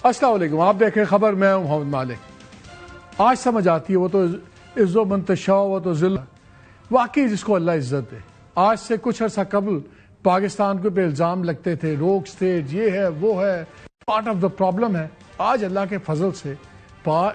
السلام علیکم، آپ دیکھ رہے خبر، میں ہوں محمد مالک۔ آج سمجھ آتی ہے وہ تو عز و منتشا، وہ تو ذل، واقعی جس کو اللہ عزت دے۔ آج سے کچھ عرصہ قبل پاکستان کو پہ الزام لگتے تھے، روک سٹیج یہ ہے وہ ہے، پارٹ آف دا پرابلم ہے۔ آج اللہ کے فضل سے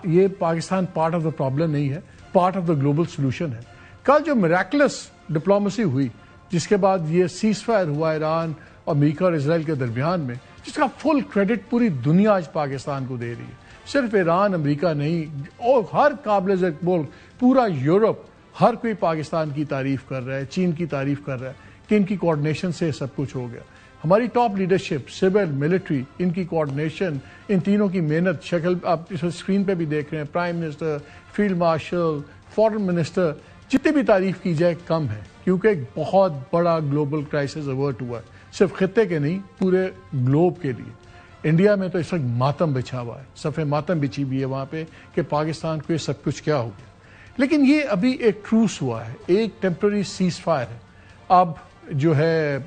یہ Pakistan part of the problem نہیں ہے، part of the global solution ہے۔ کل جو میریکلس ڈپلومیسی ہوئی، جس کے بعد یہ سیز فائر ہوا ایران اور امریکہ اور اسرائیل کے درمیان میں، جس کا فل کریڈٹ پوری دنیا آج پاکستان کو دے رہی ہے، صرف ایران امریکہ نہیں، اور ہر قابل ذکر ملک، پورا یورپ، ہر کوئی پاکستان کی تعریف کر رہا ہے، چین کی تعریف کر رہا ہے کہ ان کی کوآرڈینیشن سے سب کچھ ہو گیا۔ ہماری ٹاپ لیڈرشپ، سول، ملٹری، ان کی کوآرڈینیشن، ان تینوں کی محنت، شکل آپ اسکرین پہ بھی دیکھ رہے ہیں، prime minister, field marshal, foreign minister, جتنی بھی تعریف کی جائے کم ہے، کیونکہ ایک بہت بڑا گلوبل کرائسس اوورٹ ہوا ہے، صرف خطے کے نہیں، پورے گلوب کے لیے۔ انڈیا میں تو اس وقت ماتم بچھا ہوا ہے، صفحہ ماتم بچھی ہوئی ہے وہاں پہ کہ پاکستان کو یہ سب کچھ کیا ہو گیا۔ لیکن یہ ابھی ایک ٹروس ہوا ہے، ایک ٹیمپرری سیز فائر ہے۔ اب جو ہے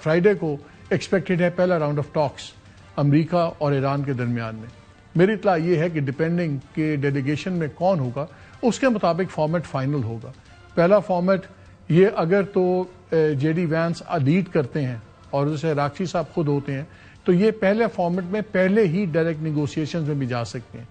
فرائیڈے کو ایکسپیکٹڈ ہے پہلا راؤنڈ آف ٹاکس امریکہ اور ایران کے درمیان میں۔ میری اطلاع یہ ہے کہ ڈپینڈنگ کہ ڈیلیگیشن میں کون ہوگا، اس کے مطابق فارمیٹ فائنل ہوگا۔ پہلا فارمیٹ یہ اگر تو جے ڈی وینس لیڈ کرتے ہیں اور جیسے راکشی صاحب خود ہوتے ہیں، تو یہ پہلے فارمیٹ میں پہلے ہی ڈائریکٹ نیگوسیشنز میں بھی جا سکتے ہیں۔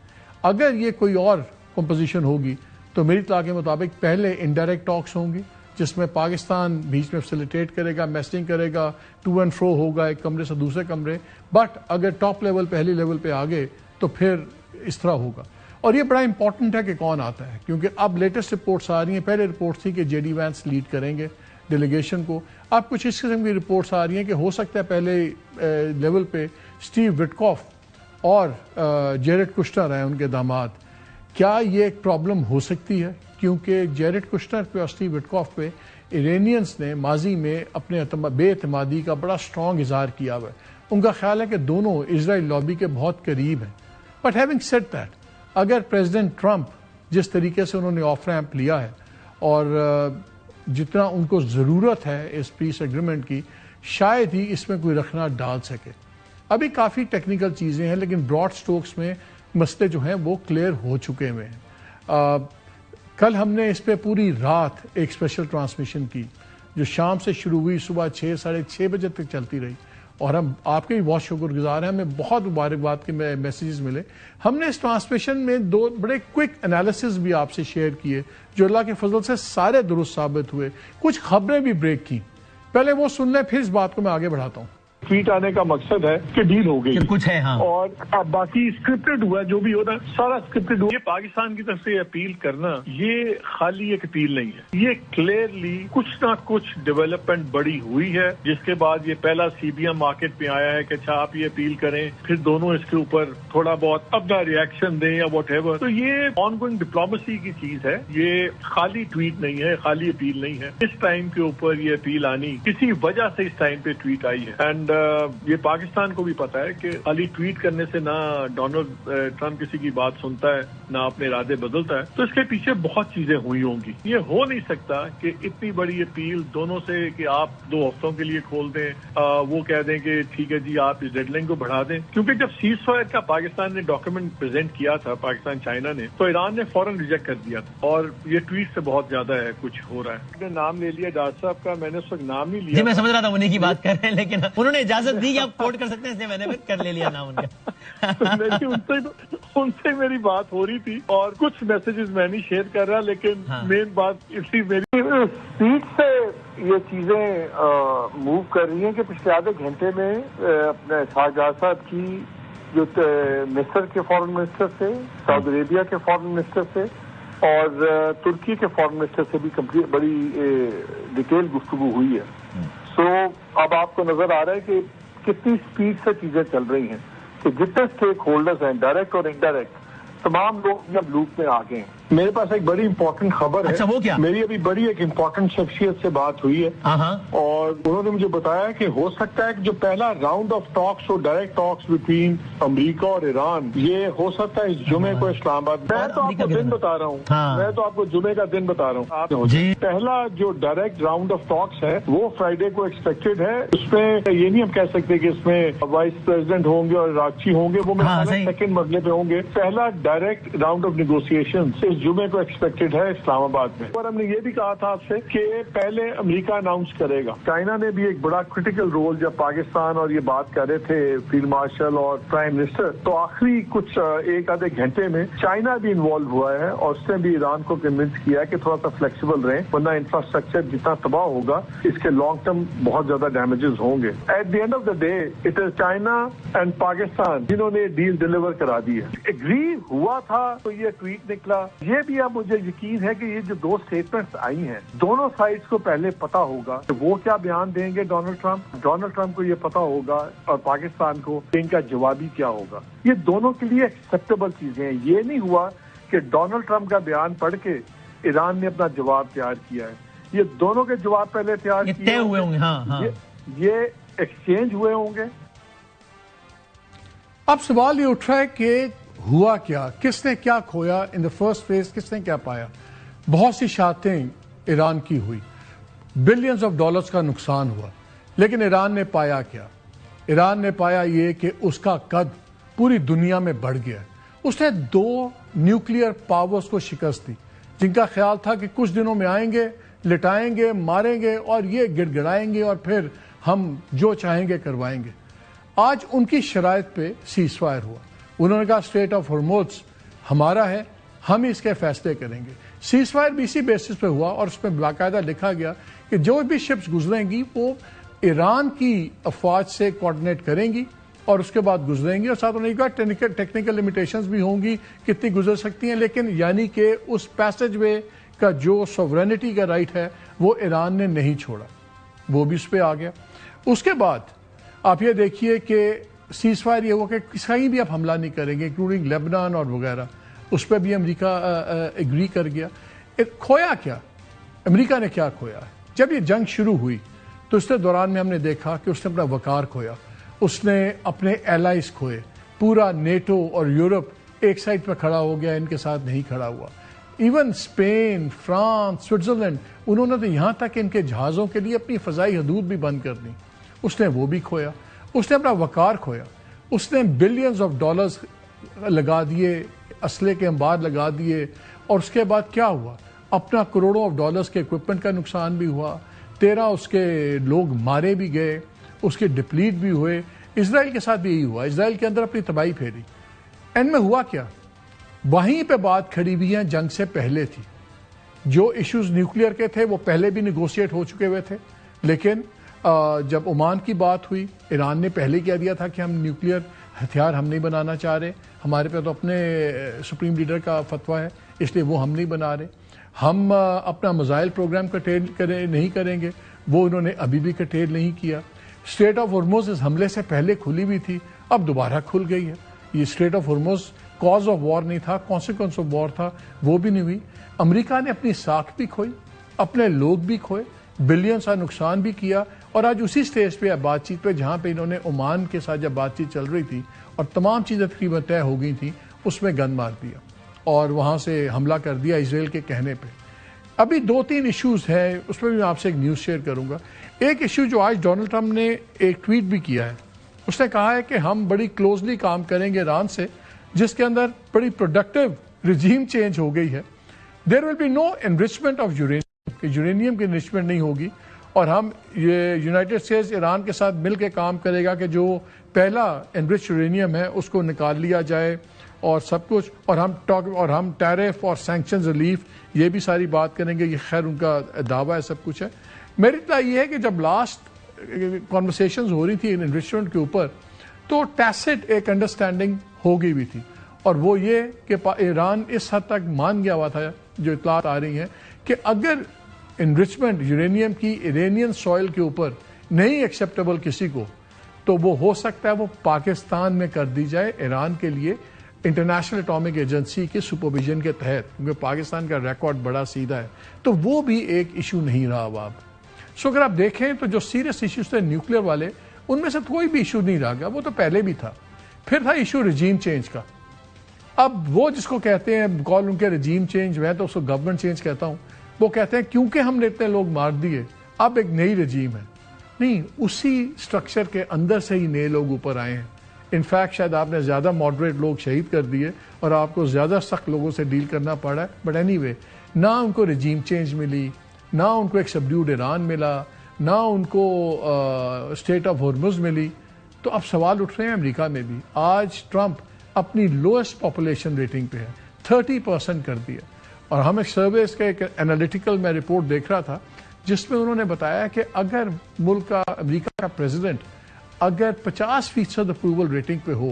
اگر یہ کوئی اور کمپوزیشن ہوگی تو میری اطلاع کے مطابق پہلے انڈائریکٹ ٹاکس ہوں گی، جس میں پاکستان بیچ میں فیسیلیٹیٹ کرے گا، میسنگ کرے گا، ٹو اینڈ فرو ہوگا ایک کمرے سے دوسرے کمرے، بٹ اگر ٹاپ لیول پہلی لیول پہ آگے تو پھر اس طرح ہوگا۔ اور یہ بڑا امپورٹنٹ ہے کہ کون آتا ہے، کیونکہ اب لیٹسٹ رپورٹس آ رہی ہیں، پہلے رپورٹس تھی کہ جے ڈی وینس لیڈ کریں گے ڈیلیگیشن کو، اب کچھ اس قسم کی رپورٹس آ رہی ہیں کہ ہو سکتا ہے پہلے لیول پہ اسٹیو وٹکاف اور جیرڈ کشنر ہیں ان کے داماد۔ کیا یہ ایک پرابلم ہو سکتی ہے؟ کیونکہ جیرڈ کشنر پہ اور اسٹیو وٹکاف پہ ایرانیئنس نے ماضی میں اپنے بے اعتمادی کا بڑا اسٹرانگ اظہار کیا ہوا ہے۔ ان کا خیال ہے کہ دونوں اسرائیل لابی کے بہت قریب ہیں۔ بٹ ہیونگ سیڈ دیٹ، اگر پریزیڈنٹ ٹرمپ جس طریقے سے انہوں نے آف ریمپ لیا ہے اور جتنا ان کو ضرورت ہے اس پیس ایگریمنٹ کی، شاید ہی اس میں کوئی رکھنا ڈال سکے۔ ابھی کافی ٹیکنیکل چیزیں ہیں، لیکن براڈ سٹروکس میں مسئلے جو ہیں وہ کلیئر ہو چکے ہوئے ہیں۔ کل ہم نے اس پہ پوری رات ایک اسپیشل ٹرانسمیشن کی جو شام سے شروع ہوئی، صبح 6 ساڑھے 6 بجے تک چلتی رہی، اور ہم آپ کے بھی بہت شکر گزار ہیں، ہمیں بہت مبارکباد کے میسیجز ملے۔ ہم نے اس ٹرانسمیشن میں 2 بڑے کوئک انالیسز بھی آپ سے شیئر کیے جو اللہ کے فضل سے سارے درست ثابت ہوئے، کچھ خبریں بھی بریک کی۔ پہلے وہ سن لیں، پھر اس بات کو میں آگے بڑھاتا ہوں۔ ٹویٹ آنے کا مقصد ہے کہ ڈیل ہو گئی، کچھ ہے ہاں، اور اب باقی اسکرپٹڈ ہوا ہے، جو بھی ہوتا ہے سارا اسکرپٹڈ ہوا۔ یہ پاکستان کی طرف سے اپیل کرنا یہ خالی ایک اپیل نہیں ہے، یہ کلیئرلی کچھ نہ کچھ ڈیولپمنٹ بڑی ہوئی ہے، جس کے بعد یہ پہلا سی بی ایم مارکیٹ پہ آیا ہے کہ اچھا آپ یہ اپیل کریں، پھر دونوں اس کے اوپر تھوڑا بہت اپنا ریئیکشن دیں یا واٹ ایور۔ تو یہ آن گوئنگ ڈپلومیسی کی چیز ہے، یہ خالی ٹویٹ نہیں ہے، خالی اپیل نہیں ہے۔ اس ٹائم کے اوپر یہ اپیل آنی کسی وجہ سے اس ٹائم پہ ٹویٹ آئی ہے، اینڈ یہ پاکستان کو بھی پتا ہے کہ خالی ٹویٹ کرنے سے نہ ڈونلڈ ٹرمپ کسی کی بات سنتا ہے نہ اپنے ارادے بدلتا ہے، تو اس کے پیچھے بہت چیزیں ہوئی ہوں گی۔ یہ ہو نہیں سکتا کہ اتنی بڑی اپیل دونوں سے کہ آپ 2 ہفتوں کے لیے کھول دیں، وہ کہہ دیں کہ ٹھیک ہے جی آپ اس ڈیڈ لائن کو بڑھا دیں، کیونکہ جب سیز فائر کا پاکستان نے ڈاکیومنٹ پریزنٹ کیا تھا، پاکستان چائنا نے، تو ایران نے فوراً ریجیکٹ کر دیا تھا، اور یہ ٹویٹ سے بہت زیادہ ہے کچھ ہو رہا ہے۔ میں نے نام لے لیا ڈاکٹر صاحب کا، میں نے اس وقت نام نہیں لیا جی میں سمجھ رہا تھا انہیں کی بات کر رہے ہیں، لیکن انہوں نے اجازت دی کہ آپ کوٹ کر سکتے ہیں، اس لیے میں نے پھر کر لے لیا نام ان کا۔ ان سے میری بات ہو رہی تھی اور کچھ میسیجز میں نہیں شیئر کر رہا، لیکن مین بات اسی میری اسپیڈ سے یہ چیزیں موو کر رہی ہیں کہ پچھلے آدھے گھنٹے میں اپنے شاہجہاں صاحب کی جو مصر کے فارن منسٹر سے، سعودی عربیہ کے فارن منسٹر سے اور ترکی کے فارن منسٹر سے بھی بڑی ڈیٹیل گفتگو ہوئی ہے۔ سو اب آپ کو نظر آ رہا ہے کہ کتنی سپیڈ سے چیزیں چل رہی ہیں، کہ جتنے اسٹیک ہولڈرز ہیں ڈائریکٹ اور انڈائریکٹ، تمام لوگ جب لوپ میں آ گئے ہیں۔ میرے پاس ایک بڑی امپورٹنٹ خبر ہے. اچھا وہ کیا؟ میری ابھی بڑی ایک امپورٹنٹ شخصیت سے بات ہوئی ہے اور انہوں نے مجھے بتایا کہ ہو سکتا ہے کہ جو پہلا راؤنڈ آف ٹاکس ہو، ڈائریکٹ ٹاکس بٹوین امریکہ اور ایران، یہ ہو سکتا ہے اس جمعے کو اسلام آباد. میں تو آپ کو دن بتا رہا ہوں، میں تو آپ کو جمعے کا دن بتا رہا ہوں. آپ پہلا جو ڈائریکٹ راؤنڈ آف ٹاکس ہے وہ فرائیڈے کو ایکسپیکٹڈ ہے. اس میں یہ نہیں ہم کہہ سکتے کہ اس میں وائس پریزیڈنٹ ہوں گے اور راکچی ہوں گے، وہ میرے سیکنڈ مرحلے پہ ہوں گے. پہلا ڈائریکٹ راؤنڈ آف نیگوسیشن اس جمعے کو ایکسپیکٹڈ ہے اسلام آباد میں. اور ہم نے یہ بھی کہا تھا آپ سے کہ پہلے امریکہ اناؤنس کرے گا. چائنا نے بھی ایک بڑا کرٹیکل رول، جب پاکستان اور یہ بات کر رہے تھے فیلڈ مارشل اور پرائم منسٹر، تو آخری کچھ ایک آدھے گھنٹے میں چائنا بھی انوالو ہوا ہے اور اس نے بھی ایران کو کنونس کیا ہے کہ تھوڑا سا فلیکسیبل رہیں، ورنہ انفراسٹرکچر جتنا تباہ ہوگا اس کے لانگ ٹرم بہت زیادہ ڈیمیجز ہوں گے. At the end of the day it is China and Pakistan جنہوں نے ڈیل ڈیلیور کرا دی ہے. ایگری ہوا تھا تو یہ ٹویٹ نکلا. یہ بھی اب مجھے یقین ہے کہ یہ جو دو اسٹیٹمنٹس آئی ہیں دونوں سائڈز کو پہلے پتا ہوگا کہ وہ کیا بیان دیں گے. ڈونلڈ ٹرمپ کو یہ پتا ہوگا اور پاکستان کو ان کا جوابی کیا ہوگا. یہ دونوں کے لیے ایکسیپٹیبل چیزیں ہیں. یہ نہیں ہوا کہ ڈونلڈ ٹرمپ کا بیان پڑھ کے ایران نے اپنا جواب تیار کیا ہے. یہ دونوں کے جواب پہلے تیار کیے ہوئے ہوں گے، یہ ایکسچینج ہوئے ہوں گے. اب سوال یہ اٹھ رہا ہے کہ ہوا کیا، کس نے کیا کھویا ان دا فرسٹ فیز، کس نے کیا پایا. بہت سی شاختیں ایران کی ہوئی، بلینز آف ڈالرز کا نقصان ہوا، لیکن ایران نے پایا کیا؟ ایران نے پایا یہ کہ اس کا قد پوری دنیا میں بڑھ گیا. اس نے 2 نیوکلیئر پاورز کو شکست دی جن کا خیال تھا کہ کچھ دنوں میں آئیں گے، لٹائیں گے، ماریں گے اور یہ گڑ گڑائیں گے اور پھر ہم جو چاہیں گے کروائیں گے. آج ان کی شرائط پہ سیز فائر ہوا. انہوں نے کہا اسٹریٹ آف ہرموز ہمارا ہے، ہم اس کے فیصلے کریں گے. سیز فائر بھی اسی بیسس پہ ہوا اور اس میں باقاعدہ لکھا گیا کہ جو بھی شپس گزریں گی وہ ایران کی افواج سے کوآرڈینیٹ کریں گی اور اس کے بعد گزریں گی. اور ساتھ انہوں نے کہا ٹیکنیکل لمیٹیشنز بھی ہوں گی کتنی گزر سکتی ہیں، لیکن یعنی کہ اس پیسج وے کا جو سوورینٹی کا رائٹ ہے وہ ایران نے نہیں چھوڑا، وہ بھی اس پہ آ گیا. اس کے بعد آپ یہ دیکھیے کہ سیز فائر یہ ہوا کہ کہیں بھی آپ حملہ نہیں کریں گے انکلوڈنگ لیبنان اور وغیرہ. اس پہ بھی امریکہ ایگری کر گیا. کھویا کیا؟ امریکہ نے کیا کھویا؟ جب یہ جنگ شروع ہوئی تو اس کے دوران میں ہم نے دیکھا کہ اس نے اپنا وقار کھویا، اس نے اپنے ایلائز کھوئے. پورا نیٹو اور یورپ ایک سائڈ پہ کھڑا ہو گیا، ان کے ساتھ نہیں کھڑا ہوا. ایون اسپین، فرانس، سوئٹزرلینڈ، انہوں نے تو یہاں تک ان کے جہازوں کے لیے اپنی فضائی حدود بھی بند کر دی. اس نے وہ بھی کھویا. اس نے اپنا وقار کھویا. اس نے بلینز آف ڈالرز لگا دیے، اسلحے کے انبار لگا دیے. اور اس کے بعد کیا ہوا؟ اپنا کروڑوں آف ڈالرز کے اکوپمنٹ کا نقصان بھی ہوا. 13 اس کے لوگ مارے بھی گئے، اس کے ڈپلیٹ بھی ہوئے. اسرائیل کے ساتھ بھی یہی ہوا، اسرائیل کے اندر اپنی تباہی پھیری. اینڈ میں ہوا کیا؟ وہیں پہ بات کھڑی ہوئی ہے جنگ سے پہلے تھی. جو ایشوز نیوکلیئر کے تھے وہ پہلے بھی نیگوشیٹ ہو چکے ہوئے تھے، لیکن جب عمان کی بات ہوئی ایران نے پہلے کہہ دیا تھا کہ ہم نیوکلیئر ہتھیار ہم نہیں بنانا چاہ رہے، ہمارے پہ تو اپنے سپریم لیڈر کا فتویٰ ہے اس لیے وہ ہم نہیں بنا رہے. ہم اپنا میزائل پروگرام کٹیل نہیں کریں گے، وہ انہوں نے ابھی بھی کٹیل نہیں کیا. اسٹریٹ آف ہرموز اس حملے سے پہلے کھلی ہوئی تھی، اب دوبارہ کھل گئی ہے. یہ strait of Hormuz cause of war نہیں تھا، کانسیکوینس آف وار تھا، وہ بھی نہیں ہوئی. امریکہ نے اپنی ساکھ بھی کھوئی، اپنے لوگ بھی کھوئے، بلینز کا نقصان بھی کیا. اور آج اسی سٹیج پہ بات چیت پہ جہاں پہ انہوں نے عمان کے ساتھ جب بات چیت چل رہی تھی اور تمام چیزیں تقریباً طے ہو گئی تھیں، اس میں گن مار دیا اور وہاں سے حملہ کر دیا اسرائیل کے کہنے پہ. ابھی 2-3 ایشوز ہیں، اس میں بھی میں آپ سے ایک نیوز شیئر کروں گا. ایک ایشو جو آج ڈونلڈ ٹرمپ نے ایک ٹویٹ بھی کیا ہے، اس نے کہا ہے کہ ہم بڑی کلوزلی کام کریں گے ایران سے، جس کے اندر بڑی پروڈکٹیو رجیم چینج ہو گئی ہے. There will be no enrichment of uranium, کہ یورینیم کی انرچمنٹ نہیں ہوگی، اور ہم یہ یونائٹڈ اسٹیٹس ایران کے ساتھ مل کے کام کرے گا کہ جو پہلا انرچ یورینیم ہے اس کو نکال لیا جائے اور سب کچھ. اور ہم ٹیرف اور سینکشنز ریلیف یہ بھی ساری بات کریں گے. یہ خیر ان کا دعویٰ ہے، سب کچھ ہے. میری اطلاع یہ ہے کہ جب لاسٹ کانورسیشنز ہو رہی تھی انویسٹمنٹ کے اوپر تو ٹیسٹ ایک انڈرسٹینڈنگ ہو گئی بھی تھی، اور وہ یہ کہ ایران اس حد تک مان گیا ہوا تھا، جو اطلاعات آ رہی ہیں کہ اگر انرچمنٹ یورینیم کی ایرانین سوئل کے اوپر نہیں ایکسیپٹیبل کسی کو، تو وہ ہو سکتا ہے وہ پاکستان میں کر دی جائے ایران کے لیے انٹرنیشنل اٹامک ایجنسی کے سپرویژن کے تحت، کیونکہ پاکستان کا ریکارڈ بڑا سیدھا ہے، تو وہ بھی ایک ایشو نہیں رہا اب آپ. سو اگر آپ دیکھیں تو جو سیریس ایشوز تھے نیوکلیر والے، ان میں سے کوئی بھی ایشو نہیں رہ گیا، وہ تو پہلے بھی تھا. پھر تھا ایشو رجیم چینج کا. اب وہ جس کو کہتے ہیں کال ان کے رجیم چینج، میں تو اس کو گورنمنٹ چینج کہتا ہوں. وہ کہتے ہیں کیونکہ ہم نے اتنے لوگ مار دیے اب ایک نئی رجیم ہے. نہیں، اسی سٹرکچر کے اندر سے ہی نئے لوگ اوپر آئے ہیں. انفیکٹ شاید آپ نے زیادہ ماڈریٹ لوگ شہید کر دیے اور آپ کو زیادہ سخت لوگوں سے ڈیل کرنا پڑا ہے. بٹ اینی وے، نہ ان کو رجیم چینج ملی، نہ ان کو ایک سبڈیوڈ ایران ملا، نہ ان کو اسٹیٹ آف ہرمز ملی. تو اب سوال اٹھ رہے ہیں امریکہ میں بھی. آج ٹرمپ اپنی لوئسٹ پاپولیشن ریٹنگ پہ ہے، 30% کر دیا. اور ہم ایک سرویز کا ایک انالیٹیکل میں رپورٹ دیکھ رہا تھا جس میں انہوں نے بتایا کہ اگر ملک کا، امریکہ کا پریزیڈنٹ اگر 50% اپروول ریٹنگ پہ ہو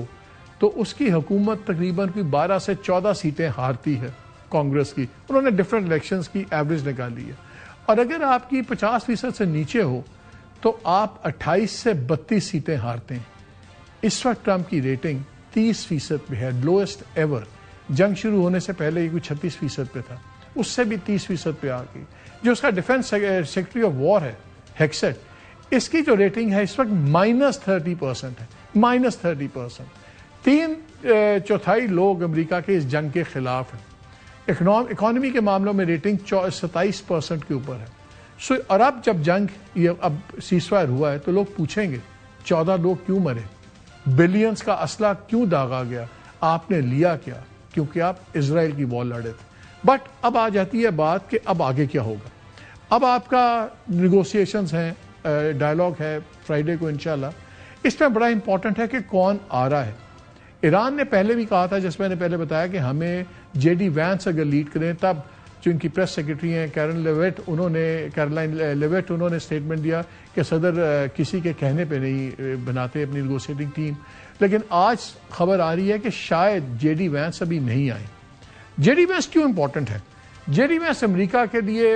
تو اس کی حکومت تقریباً کوئی 12 سے 14 سیٹیں ہارتی ہے کانگریس کی. انہوں نے ڈفرینٹ الیکشنز کی ایوریج نکالی ہے. اور اگر آپ کی 50% سے نیچے ہو تو آپ 28 سے 32 سیٹیں ہارتے ہیں. اس وقت ٹرمپ کی ریٹنگ 30% پہ ہے، لوئسٹ ایور. جنگ شروع ہونے سے پہلے یہ کوئی 36% پہ تھا، اس سے بھی 30% پہ آ گئی. جو اس کا ڈیفنس سیکرٹری آف وار ہے ہیکسٹ، اس کی جو ریٹنگ ہے اس وقت -30% ہے. -30%. 3/4 لوگ امریکہ کے اس جنگ کے خلاف ہیں. اکانومی کے معاملوں میں ریٹنگ 27% کے اوپر ہے. اور اب جب جنگ اب سیز فائر ہوا ہے تو لوگ پوچھیں گے 14 لوگ کیوں مرے، بلینز کا اسلحہ کیوں داغا گیا، آپ نے لیا کیا؟ کیونکہ آپ اسرائیل کی وار لڑے تھے. بٹ اب آ جاتی ہے بات کہ اب آگے کیا ہوگا. اب آپ کا نیگوسیشنز ہیں، ڈائلاگ ہے فرائیڈے کو انشاءاللہ. اس میں بڑا امپورٹنٹ ہے کہ کون آ رہا ہے. ایران نے پہلے بھی کہا تھا، جس میں نے پہلے بتایا، کہ ہمیں جے ڈی وینس اگر لیڈ کریں، تب جو ان کی پریس سیکرٹری ہیں کیرولائن لیویٹ، انہوں نے اسٹیٹمنٹ دیا کہ صدر کسی کے کہنے پہ نہیں بناتے اپنی نیگوشیٹنگ ٹیم. لیکن آج خبر آ رہی ہے کہ شاید جے ڈی وینس ابھی نہیں آئے. جے ڈی وینس کیوں امپورٹنٹ ہے؟ جے ڈی وینس امریکہ کے لیے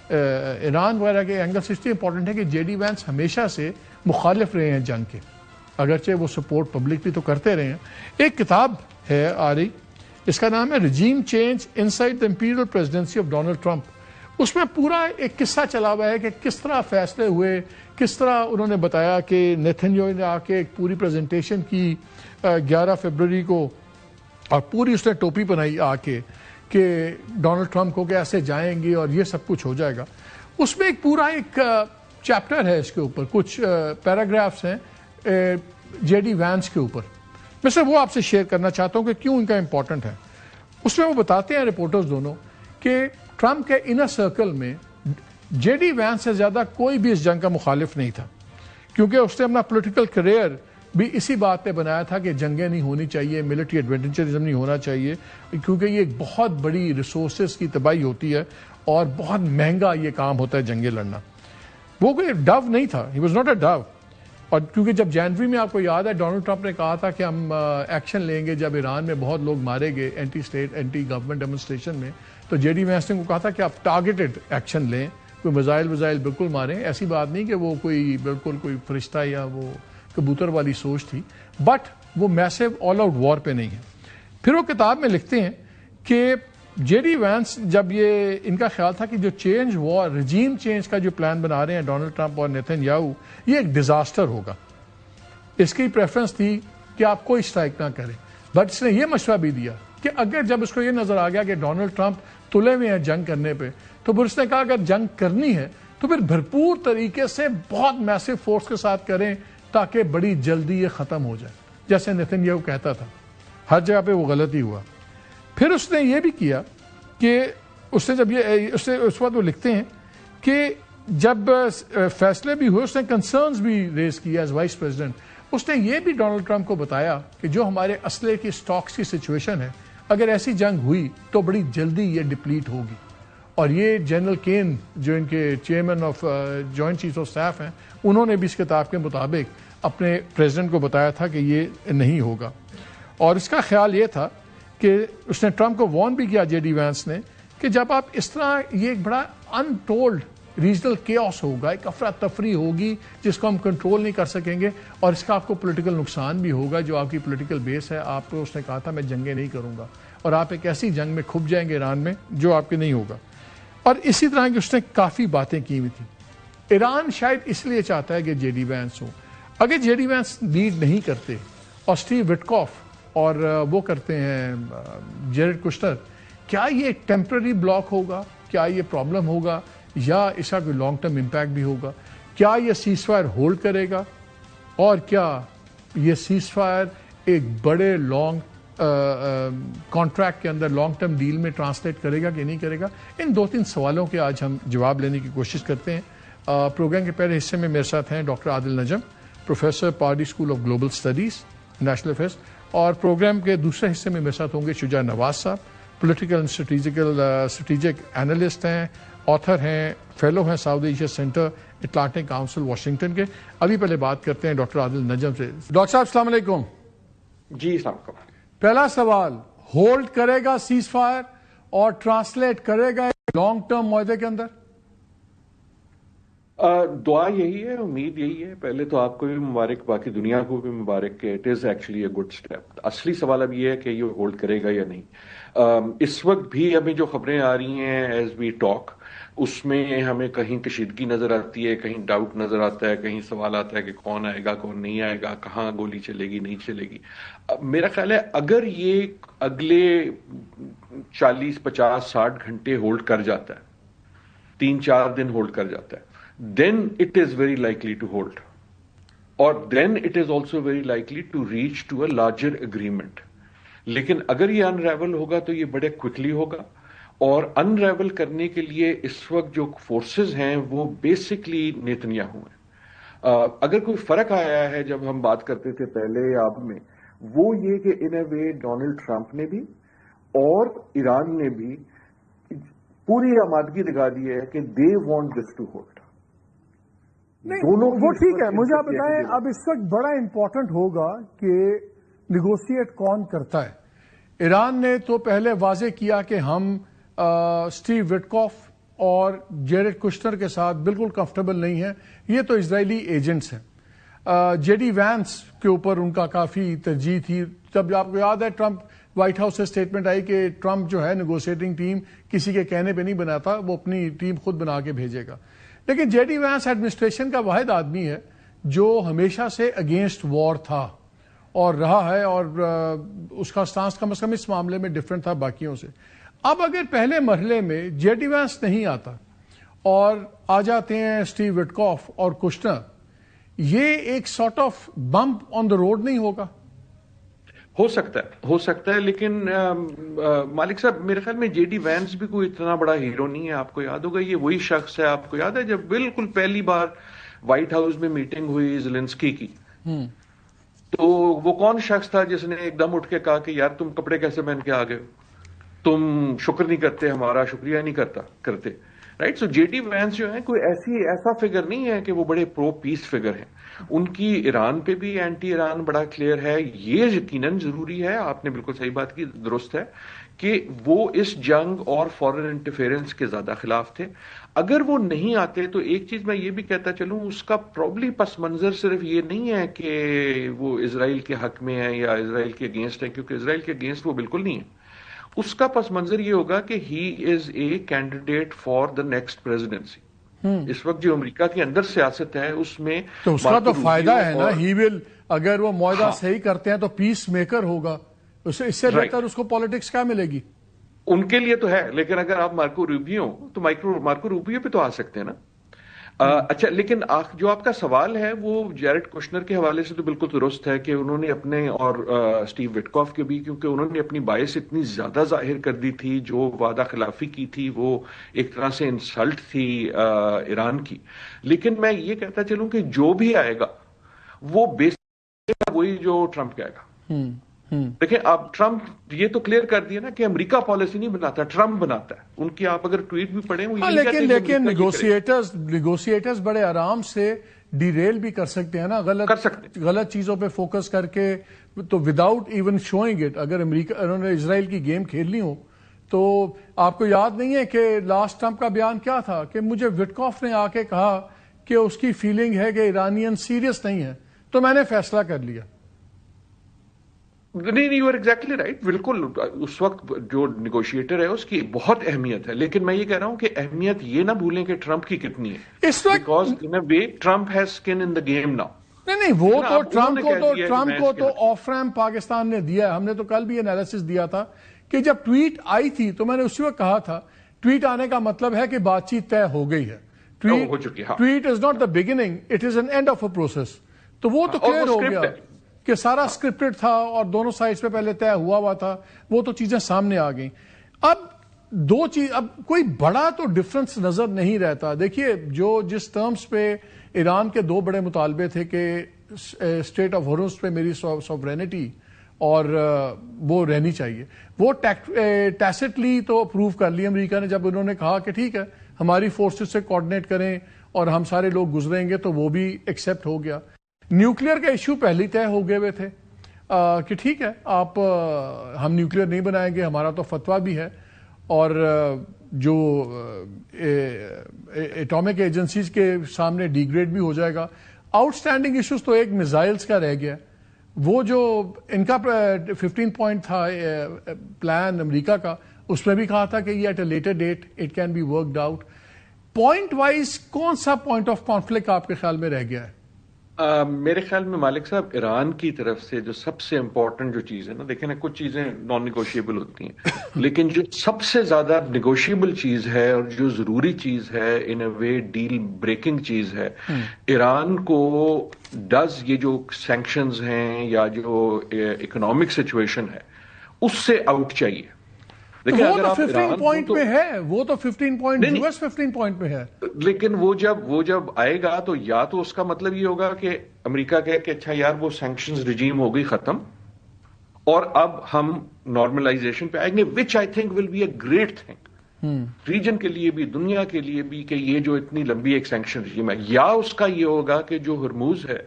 ایران وغیرہ کے اینگل سے اس لیے امپورٹنٹ ہے کہ جے ڈی وینس ہمیشہ سے مخالف رہے ہیں جنگ کے، اگرچہ وہ سپورٹ پبلکلی تو کرتے رہے ہیں. ایک کتاب ہے آ رہی، اس کا نام ہے regime change inside the imperial presidency of Donald Trump. اس میں پورا ایک قصہ چلا ہوا ہے کہ کس طرح فیصلے ہوئے، کس طرح انہوں نے بتایا کہ نیتن یاہو نے آ کے ایک پوری پریزنٹیشن کی 11 فروری کو، اور پوری اس نے ٹوپی بنائی آ کے کہ ڈونلڈ ٹرمپ کو کہ ایسے جائیں گے اور یہ سب کچھ ہو جائے گا. اس میں ایک پورا ایک چیپٹر ہے، اس کے اوپر کچھ پیراگرافس ہیں جے ڈی وینس کے اوپر. میں سے وہ آپ سے شیئر کرنا چاہتا ہوں کہ کیوں ان کا امپورٹنٹ ہے. اس میں وہ بتاتے ہیں رپورٹرز دونوں کہ ٹرمپ کے انر سرکل میں جے ڈی وینس سے زیادہ کوئی بھی اس جنگ کا مخالف نہیں تھا، کیونکہ اس نے اپنا پولیٹیکل کریئر بھی اسی بات پہ بنایا تھا کہ جنگیں نہیں ہونی چاہیے، ملٹری ایڈوینچرزم نہیں ہونا چاہیے، کیونکہ یہ ایک بہت بڑی ریسورسز کی تباہی ہوتی ہے اور بہت مہنگا یہ کام ہوتا ہے جنگیں لڑنا. وہ کوئی ڈو نہیں تھا، he was not a do. اور کیونکہ جب جنوری میں آپ کو یاد ہے ڈونلڈ ٹرمپ نے کہا تھا کہ ہم ایکشن لیں گے جب ایران میں بہت لوگ مارے گئے anti state anti government demonstration میں، تو جے ڈی وینس نے کو کہا تھا کہ آپ ٹارگیٹڈ ایکشن لیں، کوئی میزائل بالکل ماریں. ایسی بات نہیں کہ وہ کوئی بالکل کوئی فرشتہ یا وہ کبوتر والی سوچ تھی، بٹ وہ میسو آل آؤٹ وار پہ نہیں ہے. پھر وہ کتاب میں لکھتے ہیں کہ جے ڈی وینس جب یہ ان کا خیال تھا کہ جو چینج وار رجیم چینج کا جو پلان بنا رہے ہیں ڈونلڈ ٹرمپ اور نیتن یاہو، یہ ایک ڈیزاسٹر ہوگا. اس کی پریفرنس تھی کہ آپ کوئی اسٹرائک نہ کریں. بٹ اس نے یہ مشورہ بھی دیا کہ اگر جب اس کو یہ نظر آ گیا کہ ڈونلڈ ٹرمپ تلے ہوئے ہیں جنگ کرنے پہ، تو پھر اس نے کہا اگر جنگ کرنی ہے تو پھر بھرپور طریقے سے بہت میسو فورس کے ساتھ کریں تاکہ بڑی جلدی یہ ختم ہو جائے، جیسے نیتن یاہو کہتا تھا. ہر جگہ پہ وہ غلط ہی ہوا. پھر اس نے یہ بھی کیا کہ اس نے جب یہ اس وقت وہ لکھتے ہیں کہ جب فیصلے بھی ہوئے اس نے کنسرنز بھی ریز کیا ایز وائس پریزیڈنٹ. اس نے یہ بھی ڈونلڈ ٹرمپ کو بتایا کہ جو ہمارے اسلحے کی سٹاکس کی سچویشن ہے، اگر ایسی جنگ ہوئی تو بڑی جلدی یہ ڈپلیٹ ہوگی. اور یہ جنرل کین جو ان کے chairman of joint chief of staff ہیں، انہوں نے بھی اس کتاب کے مطابق اپنے پریزیڈنٹ کو بتایا تھا کہ یہ نہیں ہوگا. اور اس کا خیال یہ تھا کہ اس نے ٹرمپ کو وارن بھی کیا جے ڈی وینس نے کہ جب آپ اس طرح یہ ایک بڑا انٹولڈ ریجنل کیوس ہوگا, ایک افراتفری ہوگی جس کو ہم کنٹرول نہیں کر سکیں گے, اور اس کا آپ کو پولیٹیکل نقصان بھی ہوگا. جو آپ کی پولیٹیکل بیس ہے, آپ کو اس نے کہا تھا میں جنگیں نہیں کروں گا, اور آپ ایک ایسی جنگ میں کھپ جائیں گے ایران میں جو آپ کے نہیں ہوگا. اور اسی طرح کی اس نے کافی باتیں کی ہوئی تھیں. ایران شاید اس لیے چاہتا ہے کہ جے ڈی وینس ہو. اگر جے ڈی وینس لیڈ نہیں کرتے اور اسٹیو وٹکاف اور وہ کرتے ہیں جیرڈ کشنر, کیا یہ ایک ٹیمپرری بلاک ہوگا؟ کیا یہ پرابلم ہوگا, یا اس کا کوئی لانگ ٹرم امپیکٹ بھی ہوگا؟ کیا یہ سیز فائر ہولڈ کرے گا, اور کیا یہ سیز فائر ایک بڑے لانگ کانٹریکٹ کے اندر لانگ ٹرم ڈیل میں ٹرانسلیٹ کرے گا کہ نہیں کرے گا؟ ان 2-3 سوالوں کے آج ہم جواب لینے کی کوشش کرتے ہیں. پروگرام کے پہلے حصے میں میرے ساتھ ہیں doctor Adil Najam, professor Pardee school of global studies national affairs, اور پروگرام کے دوسرے حصے میں میرے ساتھ ہوں گے شجاع نواز صاحب, پولیٹیکل اینڈ اسٹریٹجک اینالسٹ ہیں, آتھر ہیں, فیلو ہیں south Asia centre Atlantic council Washington کے. ابھی پہلے بات کرتے ہیں ڈاکٹر عادل نجم سے. ڈاکٹر صاحب السلام علیکم. جی السلام علیکم. پہلا سوال, ہولڈ کرے گا سیز فائر اور ٹرانسلیٹ کرے گا لانگ ٹرم معاہدے کے اندر؟ دعا یہی ہے, امید یہی ہے. پہلے تو آپ کو بھی مبارک, باقی دنیا کو بھی مبارک کہ it is actually a good step. اصلی سوال اب یہ ہے کہ یہ ہولڈ کرے گا یا نہیں. اس وقت بھی ہمیں جو خبریں آ رہی ہیں ایز وی ٹاک, اس میں ہمیں کہیں کشیدگی نظر آتی ہے, کہیں ڈاؤٹ نظر آتا ہے, کہیں سوال آتا ہے کہ کون آئے گا کون نہیں آئے گا, کہاں گولی چلے گی نہیں چلے گی. میرا خیال ہے اگر یہ اگلے 40, 50, 60 گھنٹے ہولڈ کر جاتا ہے, 3-4 دن ہولڈ کر جاتا ہے, then it is very likely to hold, or then it is also very likely to reach to a larger agreement. لیکن اگر یہ انریول ہوگا تو یہ بڑے کوئکلی ہوگا, اور انریول کرنے کے لیے اس وقت جو فورسز ہیں وہ بیسکلی نیتنیاہو ہیں. اگر کوئی فرق آیا ہے جب ہم بات کرتے تھے پہلے آپ میں, وہ یہ کہ ان اے وے ڈونلڈ ٹرمپ نے بھی اور ایران نے بھی پوری آمادگی دکھا دی ہے کہ they want this to hold. نہیں وہ ٹھیک ہے, مجھے آپ بتائیں اب اس وقت بڑا امپورٹنٹ ہوگا کہ نیگوشیٹ کون کرتا ہے. ایران نے تو پہلے واضح کیا کہ ہم اسٹیو وٹکاف اور جیرڈ کشنر کے ساتھ بالکل کمفرٹیبل نہیں ہیں, یہ تو اسرائیلی ایجنٹس ہیں. جے ڈی وینس کے اوپر ان کا کافی ترجیح تھی. جب آپ کو یاد ہے ٹرمپ وائٹ ہاؤس سے اسٹیٹمنٹ آئی کہ ٹرمپ جو ہے نیگوشیٹنگ ٹیم کسی کے کہنے پہ نہیں بناتا, وہ اپنی ٹیم خود بنا کے بھیجے گا. لیکن جے ڈی وینس ایڈمنسٹریشن کا واحد آدمی ہے جو ہمیشہ سے اگینسٹ وار تھا اور رہا ہے, اور اس کا سٹانس کم از کم اس معاملے میں ڈفرنٹ تھا باقیوں سے. اب اگر پہلے مرحلے میں جے ڈی وینس نہیں آتا اور آ جاتے ہیں اسٹیو وٹکاف اور کشنر, یہ ایک sort of bump on the road نہیں ہوگا؟ ہو سکتا ہے, لیکن مالک صاحب میرے خیال میں جے ڈی وینس بھی کوئی اتنا بڑا ہیرو نہیں ہے. آپ کو یاد ہوگا یہ وہی شخص ہے, آپ کو یاد ہے جب بالکل پہلی بار وائٹ ہاؤس میں میٹنگ ہوئی زیلنسکی کی, تو وہ کون شخص تھا جس نے ایک دم اٹھ کے کہا کہ یار تم کپڑے کیسے پہن کے آ گئے, تم شکر نہیں کرتے, ہمارا شکریہ نہیں کرتے. رائٹ. سو جے ڈی وینس جو ہے کوئی ایسا فگر نہیں ہے کہ وہ بڑے پرو پیس فگر ہیں. ان کی ایران پہ بھی اینٹی ایران بڑا کلیئر ہے. یہ یقیناً ضروری ہے, آپ نے بالکل صحیح بات کی, درست ہے کہ وہ اس جنگ اور فورن انٹرفیئرنس کے زیادہ خلاف تھے. اگر وہ نہیں آتے تو ایک چیز میں یہ بھی کہتا چلوں, اس کا پرابلی پس منظر صرف یہ نہیں ہے کہ وہ اسرائیل کے حق میں ہے یا اسرائیل کے اگینسٹ ہے, کیونکہ اسرائیل کے اگینسٹ وہ بالکل نہیں ہے. اس کا پس منظر یہ ہوگا کہ he is a candidate for the next presidency. اس وقت جو امریکہ کے اندر سیاست ہے اس میں تو اس کا تو فائدہ ہے نا, ہی ول, اگر وہ معاہدہ صحیح کرتے ہیں تو پیس میکر ہوگا, اس سے بہتر اس کو پالیٹکس کیا ملے گی؟ ان کے لیے تو ہے, لیکن اگر آپ مارکو روبیو تو مارکو روبیو پہ تو آ سکتے ہیں نا. اچھا, لیکن جو آپ کا سوال ہے وہ جیرڈ کشنر کے حوالے سے تو بالکل درست ہے کہ انہوں نے اپنے, اور اسٹیو وٹکاف کے بھی, کیونکہ انہوں نے اپنی باعث اتنی زیادہ ظاہر کر دی تھی, جو وعدہ خلافی کی تھی وہ ایک طرح سے انسلٹ تھی ایران کی. لیکن میں یہ کہتا چلوں کہ جو بھی آئے گا وہ بیسک وہی جو ٹرمپ کہے گا. دیکھیں اب ٹرمپ یہ تو کلیئر کر دیا نا کہ امریکہ پالیسی نہیں بناتا, ٹرمپ بناتا ہے. ان کی آپ اگر ٹویٹ بھی پڑھیں وہ لیکن نیگوشیٹرز بڑے آرام سے ڈیریل بھی کر سکتے ہیں نا, غلط چیزوں پہ فوکس کر کے, تو وداؤٹ ایون شوئنگ اٹ. اگر امریکہ انہوں نے اسرائیل کی گیم کھیلنی ہو تو آپ کو یاد نہیں ہے کہ لاسٹ ٹرمپ کا بیان کیا تھا کہ مجھے وٹکوف نے آ کے کہا کہ اس کی فیلنگ ہے کہ ایرانین سیریس نہیں ہے تو میں نے فیصلہ کر لیا. نہیں یو آر ایگزیکٹلی رائٹ. بالکل اس وقت جو نیگوشیٹر ہے اس کی بہت اہمیت ہے, لیکن میں یہ کہہ رہا ہوں کہ اہمیت یہ نہ بھولیں کہ ٹرمپ کی کتنی ہے, اس وقت because in a way Trump has skin in the game now. نہیں وہ تو ٹرمپ کو تو آف ریم پاکستان نے دیا ہے. ہم نے تو کل بھی انالیسس دیا تھا کہ جب ٹویٹ آئی تھی تو میں نے اسی وقت کہا تھا ٹویٹ آنے کا مطلب ہے کہ بات چیت طے ہو گئی ہے. Tweet is not the beginning, it is an and of a process. تو وہ تو کلیئر ہو گیا کہ سارا اسکرپٹڈ تھا اور دونوں سائڈز پہ پہلے طے ہوا تھا, وہ تو چیزیں سامنے آ گئیں. اب کوئی بڑا تو ڈفرنس نظر نہیں رہتا. دیکھیے جس ٹرمز پہ ایران کے دو بڑے مطالبے تھے کہ اسٹیٹ آف ہارمز پہ میری سوورینٹی اور وہ رہنی چاہیے, وہ ٹیسٹلی تو اپروو کر لی امریکہ نے جب انہوں نے کہا کہ ٹھیک ہے ہماری فورسز سے کوآرڈینیٹ کریں اور ہم سارے لوگ گزریں گے, تو وہ بھی ایکسیپٹ ہو گیا. نیوکلیر کا ایشو پہلے ہی طے ہو گئے ہوئے تھے کہ ٹھیک ہے ہم نیوکلیر نہیں بنائیں گے, ہمارا تو فتویٰ بھی ہے, اور جو ایٹامک ایجنسیز کے سامنے ڈی گریڈ بھی ہو جائے گا. آؤٹ اسٹینڈنگ ایشوز تو ایک میزائلز کا رہ گیا, وہ جو ان کا 15 پوائنٹ تھا پلان امریکہ کا, اس میں بھی کہا تھا کہ یہ at a later date it can be worked out. Point wise کون سا پوائنٹ آف کانفلکٹ آپ کے خیال میں رہ گیا ہے؟ میرے خیال میں مالک صاحب ایران کی طرف سے جو سب سے امپورٹنٹ جو چیز ہے نا, دیکھیں نا کچھ چیزیں نان نیگوشیبل ہوتی ہیں لیکن جو سب سے زیادہ نیگوشیبل چیز ہے اور جو ضروری چیز ہے ان اے وے ڈیل بریکنگ چیز ہے, ایران کو یہ جو سینکشنز ہیں یا جو اکنامک سچویشن ہے اس سے آؤٹ چاہیے. وہ تو 15 پوائنٹ پہ ہے, وہ تو 15 پوائنٹ US 15 پوائنٹ پہ ہے, لیکن وہ جب آئے گا تو یا تو اس کا مطلب یہ ہوگا کہ امریکہ کہے کہ اچھا یار وہ سینکشنز رجیم ہو گئی ختم اور اب ہم نارملائزیشن پہ آئیں گے, which I think will be a great thing region کے لیے بھی, دنیا کے لیے بھی, کہ یہ جو اتنی لمبی ایک سینکشن رجیم ہے. یا اس کا یہ ہوگا کہ جو ہرموز ہے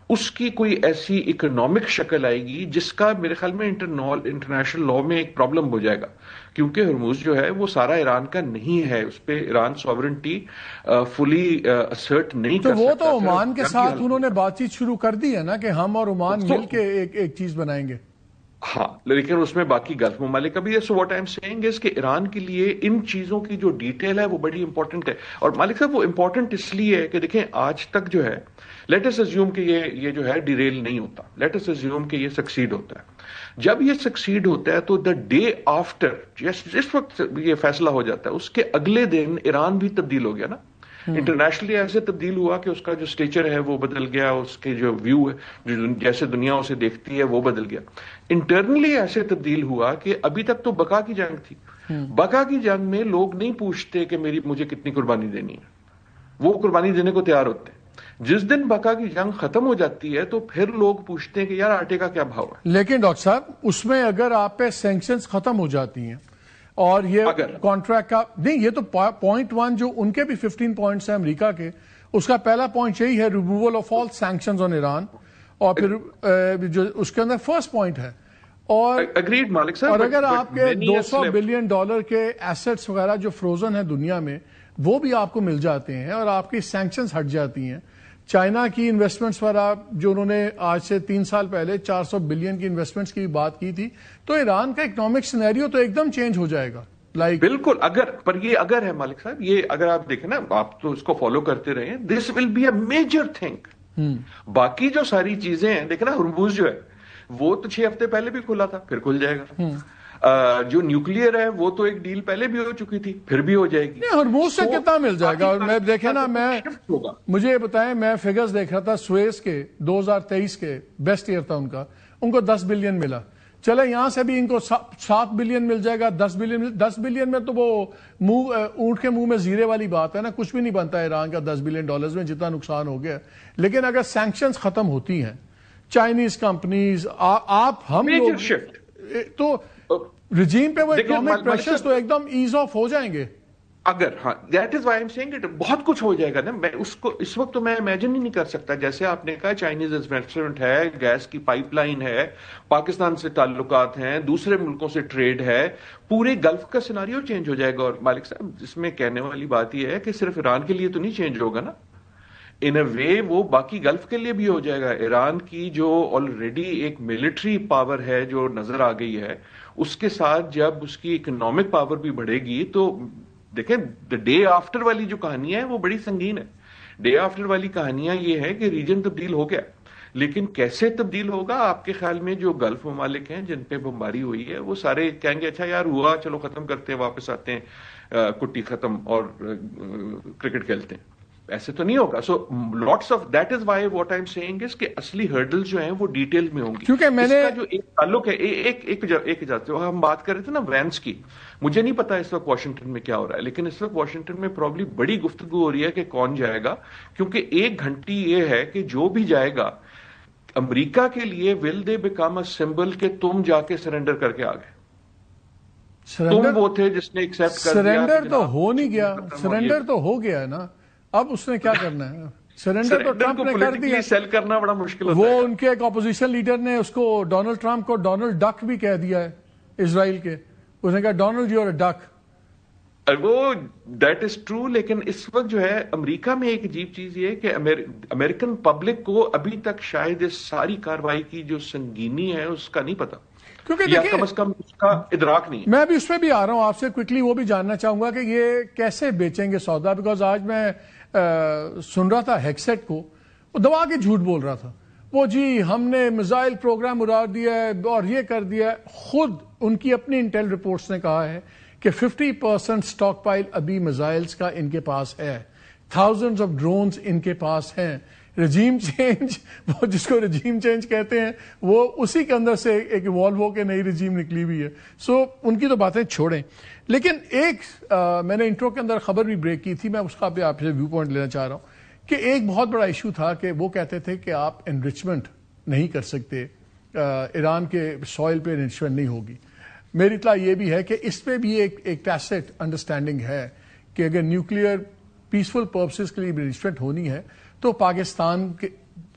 اس کی کوئی ایسی اکنامک شکل آئے گی جس کا میرے خیال میں انٹرنیشنل لا میں ایک پرابلم ہو جائے گا, کیونکہ ہرموز جو ہے وہ سارا ایران کا نہیں ہے, اس پہ ایران سوورنٹی فلی اسرٹ نہیں کر سکتا. تو وہ تو عمان کے ساتھ انہوں نے بات چیت شروع کر دی ہے نا کہ ہم اور عمان مل کے ایک چیز بنائیں گے. ہاں, لیکن اس میں باقی گلف ممالک کا بھی ہے. So what I am seeing is کہ ایران کے لیے ان چیزوں کی جو ڈیٹیل ہے وہ بڑی امپورٹنٹ ہے. اور مالک صاحب وہ امپورٹنٹ اس لیے ہے کہ دیکھیں آج تک جو ہے لیٹ اس اسیوم کہ یہ جو ہے ڈیریل نہیں ہوتا, لیٹ اس اسیوم کہ یہ سکسیڈ ہوتا ہے. جب یہ سکسیڈ ہوتا ہے تو دا ڈے آفٹر جس وقت یہ فیصلہ ہو جاتا ہے اس کے اگلے دن ایران بھی تبدیل ہو گیا نا, انٹرنیشنلی ایسے تبدیل ہوا کہ اس کا جو اسٹیچر ہے وہ بدل گیا, اس کے جو ویو ہے جو جیسے دنیا اسے دیکھتی ہے وہ بدل گیا. انٹرنلی ایسے تبدیل ہوا کہ ابھی تک تو بقا کی جنگ تھی, بقا کی جنگ میں لوگ نہیں پوچھتے کہ مجھے کتنی قربانی دینی ہے, وہ قربانی دینے کو تیار ہوتے ہیں. جس دن بقا کی جنگ ختم ہو جاتی ہے تو پھر لوگ پوچھتے ہیں کہ یار آٹے کا کیا بھاؤ ہے. لیکن ڈاکٹر صاحب اس میں اگر آپ پہ سینکشنز ختم ہو جاتی ہیں اور یہ کانٹریکٹ کا نہیں, یہ تو پوائنٹ 1 جو ان کے بھی 15 پوائنٹس ہیں امریکہ کے, اس کا پہلا پوائنٹ یہی ہے ریموول آف آل سینکشنز آن ایران, اور پھر جو اس کے اندر فرسٹ پوائنٹ ہے. اور اگریڈ مالک صاحب, اور اگر آپ کے $200 بلین کے ایسٹس وغیرہ جو فروزن ہیں دنیا میں وہ بھی آپ کو مل جاتے ہیں اور آپ کی سینکشنز ہٹ جاتی ہیں. چائنا کی انویسٹمنٹس پر آپ جو انہوں نے آج سے 3 سال پہلے 400 بلین کی انویسٹمنٹس کی بات کی تھی, تو ایران کا اکنامک سینیریو تو ایک دم چینج ہو جائے گا. بالکل, اگر ہے مالک صاحب, یہ اگر آپ دیکھیں نا, آپ تو اس کو فالو کرتے رہے ہیں, this will be a major thing. باقی جو ساری چیزیں ہیں دیکھیں نا, ہرموز جو ہے وہ تو 6 ہفتے پہلے بھی کھلا تھا, پھر کھل جائے گا. جو نیوکلیئر ہے وہ تو ایک ڈیل پہلے بھی ہو چکی تھی, پھر بھی ہو جائے گی. ہرموز سے کتنا مل جائے گا؟ اور میں دیکھیں نا, مجھے یہ بتائیں, میں فگرز دیکھ رہا تھا سویز کے 2023 کے بیسٹ ایئر تھا ان کو 10 بلین ملا. چلے یہاں سے بھی ان کو 7 بلین مل جائے گا, 10 بلین میں تو وہ اونٹ کے منہ میں زیرے والی بات ہے نا, کچھ بھی نہیں بنتا ایران کا $10 بلین میں جتنا نقصان ہو گیا. لیکن اگر سینکشنز ختم ہوتی ہیں, چائنیز کمپنیز ہم لوگ تو رجیم پہ وہ اکنامک پریشرز تو ایک دم ایز آف ہو جائیں گے. اگر ہاں that is why I'm seeing it بہت کچھ ہو جائے گا نا. میں اس کو اس وقت تو میں امیجن ہی نہیں کر سکتا. جیسے آپ نے کہا چائنیز انویسٹمنٹ ہے, گیس کی پائپ لائن ہے, پاکستان سے تعلقات ہیں, دوسرے ملکوں سے ٹریڈ ہے, پورے گلف کا سیناریو چینج ہو جائے گا. اور مالک صاحب اس میں کہنے والی بات یہ ہے کہ صرف ایران کے لیے تو نہیں چینج ہوگا نا, ان اے وے وہ باقی گلف کے لیے بھی ہو جائے گا. ایران کی جو آلریڈی ایک ملٹری پاور ہے جو نظر آ گئی ہے, اس کے ساتھ جب اس کی اکنامک پاور بھی بڑھے گی تو دیکھیں ڈے آفٹر والی جو کہانیاں ہیں وہ بڑی سنگین ہے. ڈے آفٹر والی کہانیاں یہ ہے کہ ریجن تبدیل ہو گیا, لیکن کیسے تبدیل ہوگا آپ کے خیال میں؟ جو گلف ممالک ہیں جن پہ بمباری ہوئی ہے وہ سارے کہیں گے اچھا یار ہوا, چلو ختم کرتے ہیں, واپس آتے ہیں, کٹی ختم اور کرکٹ کھیلتے ہیں. ایسے تو نہیں ہوگا. So lots of that is why what I am seeing is کہ اصلی ہرڈل جو ہیں وہ ڈیٹیل میں ہوں گی. کیونکہ میں نے اس کا جو ایک تعلق ہے ایک اجازت, ہم بات کر رہے تھے نا وینس کی, مجھے نہیں پتا اس وقت واشنگٹن میں کیا ہو رہا ہے, لیکن اس وقت واشنگٹن میں پرابلی بڑی گفتگو ہو رہی ہے کہ کون جائے گا, کیونکہ ایک گھنٹی یہ ہے کہ جو بھی جائے گا امریکہ کے لیے ول دے بیکم اے سمبل کہ تم جا کے سرنڈر کر کے آ گئے. تم وہ تھے جس نے ایکسپٹ کر دیا. سرنڈر تو ہو نہیں گیا, سرنڈر تو ہو گیا نا, اب اس نے کیا کرنا ہے؟ سرنڈر تو ٹرمپ نے کر دیا. سیل کرنا بڑا مشکل ہوتا ہے. وہ ان کے ایک اپوزیشن لیڈر نے اس کو ڈونلڈ ٹرمپ کو ڈونلڈ ڈک بھی کہہ دیا ہے اسرائیل کے. اس نے کہا ڈونلڈ یو آر اے ڈک. وہ دیٹ از ٹرو, لیکن اس وقت جو ہے امریکہ میں ایک عجیب چیز یہ ہے کہ امریکن پبلک کو ابھی تک شاید اس ساری کاروائی کی جو سنگینی ہے اس کا نہیں پتا, کیونکہ یا کم از کم اس کا ادراک نہیں. میں بھی اس پہ بھی آ رہا ہوں آپ سے کوئکلی, وہ بھی جاننا چاہوں گا کہ یہ کیسے بیچیں گے سودا. بیکاز آج میں سن رہا تھا ہیکسیٹ کو, وہ دبا کے جھوٹ بول رہا تھا, وہ جی ہم نے میزائل پروگرام اڑا دیا ہے اور یہ کر دیا ہے. خود ان کی اپنی انٹیل رپورٹس نے کہا ہے کہ 50% سٹاک پائل ابھی میزائلز کا ان کے پاس ہے, تھاؤزنڈز آف ڈرونز ان کے پاس ہیں. رجیم چینج, وہ جس کو رجیم چینج کہتے ہیں, وہ اسی کے اندر سے ایک ایوالو ہو کے نئی رجیم نکلی ہوئی ہے. سو ان کی تو باتیں چھوڑیں, لیکن ایک میں نے انٹرو کے اندر خبر بھی بریک کی تھی, میں اس کا بھی آپ سے ویو پوائنٹ لینا چاہ رہا ہوں کہ ایک بہت بڑا ایشو تھا کہ وہ کہتے تھے کہ آپ انرچمنٹ نہیں کر سکتے, ایران کے سوائل پہ انرچمنٹ نہیں ہوگی. میری اطلاع یہ بھی ہے کہ اس پہ بھی ایک ٹیسٹ انڈرسٹینڈنگ ہے کہ اگر نیوکلیئر پیسفل پرپسز کے لیے انرچمنٹ ہونی ہے تو پاکستان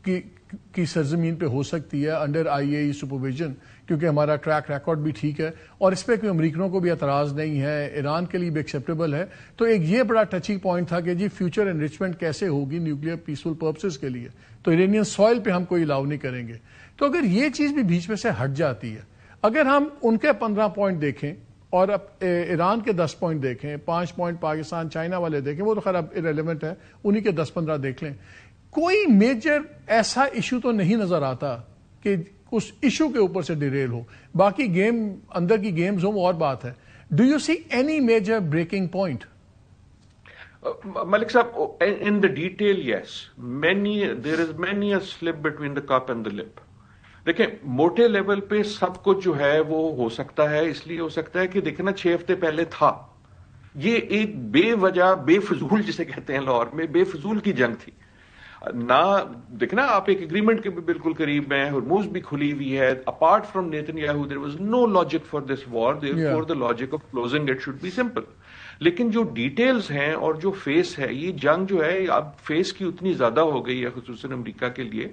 کی سرزمین پہ ہو سکتی ہے انڈر IAEA سپرویژن, کیونکہ ہمارا ٹریک ریکارڈ بھی ٹھیک ہے اور اس پہ کوئی امریکنوں کو بھی اعتراض نہیں ہے, ایران کے لیے بھی ایکسیپٹیبل ہے. تو ایک یہ بڑا ٹچی پوائنٹ تھا کہ جی فیوچر انرچمنٹ کیسے ہوگی نیوکلیئر پیسفل پرپسز کے لیے, تو ایرانین سوائل پہ ہم کوئی الاؤ نہیں کریں گے. تو اگر یہ چیز بھی بیچ میں سے ہٹ جاتی ہے, اگر ہم ان کے 15 پوائنٹ دیکھیں اور ایران کے 10 پوائنٹ دیکھیں, 5 پوائنٹ پاکستان چائنا والے دیکھیں, وہ تو خیر اب ارریلیونٹ ہے, انہی کے 10-15 دیکھ لیں, کوئی میجر ایسا ایشو تو نہیں نظر آتا کہ اس ایشو کے اوپر سے ڈیریل ہو. باقی گیم اندر کی گیمز ہوں وہ اور بات ہے. Do you see any major breaking point? Malik صاحب, in the detail yes, there is many a slip between the cup and the lip. دیکھیں موٹے لیول پہ سب کچھ جو ہے وہ ہو سکتا ہے, اس لیے ہو سکتا ہے کہ دیکھنا 6 ہفتے پہلے تھا, یہ ایک بے وجہ بے فضول جسے کہتے ہیں لاہور میں بے فضول کی جنگ تھی نہ. دیکھنا آپ ایک اگریمنٹ کے بھی بالکل قریب ہیں, ہرموز بھی کھلی ہوئی ہے. Apart from Netanyahu there was no logic for this war, therefore the logic of closing it should be simple. لیکن جو ڈیٹیلز ہیں اور جو فیس ہے, یہ جنگ جو ہے اب فیس کی اتنی زیادہ ہو گئی ہے خصوصاً امریکہ کے لیے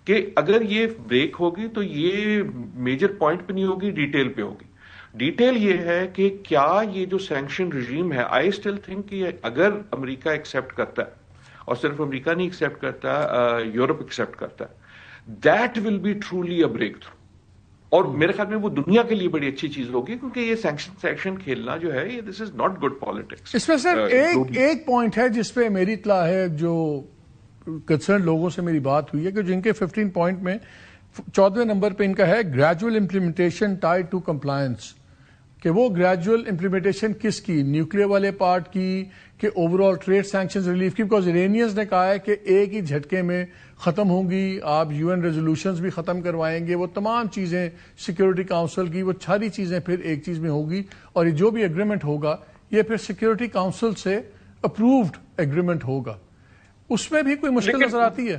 کہ اگر یہ بریک ہوگی تو یہ میجر پوائنٹ پہ نہیں ہوگی, ڈیٹیل پہ ہوگی. ڈیٹیل یہ ہے کہ کیا یہ جو سینکشن رجیم ہے, آئی اسٹل تھنک کہ اگر امریکہ ایکسپٹ کرتا ہے, اور صرف امریکہ نہیں ایکسپٹ کرتا, یورپ ایکسپٹ کرتا ہے, that will be truly a breakthrough. اور میرے خیال میں وہ دنیا کے لیے بڑی اچھی چیز ہوگی, کیونکہ یہ سینکشن کھیلنا جو ہے یہ دس از ناٹ گڈ پالیٹکس. اس میں سر ایک پوائنٹ ہے جس پہ میری اطلاع ہے, جو کنسرن لوگوں سے میری بات ہوئی ہے, کہ جن کے 15 پوائنٹ میں 14ویں نمبر پہ ان کا ہے gradual implementation tied to compliance, کہ وہ گریجول امپلیمنٹیشن کس کی, نیوکلیئر والے پارٹ کی کہ overall trade sanctions relief کی. بیکاز ایرانیئنز نے کہا ہے کہ ایک ہی جھٹکے میں ختم ہوں گی, آپ UN ریزولوشنز بھی ختم کروائیں گے, وہ تمام چیزیں سیکیورٹی کاؤنسل کی وہ ساری چیزیں پھر ایک چیز میں ہوگی, اور یہ جو بھی ایگریمنٹ ہوگا یہ پھر سیکیورٹی کاؤنسل سے اپرووڈ ایگریمنٹ ہوگا. اس میں بھی کوئی مشکل نظر آتی ہے؟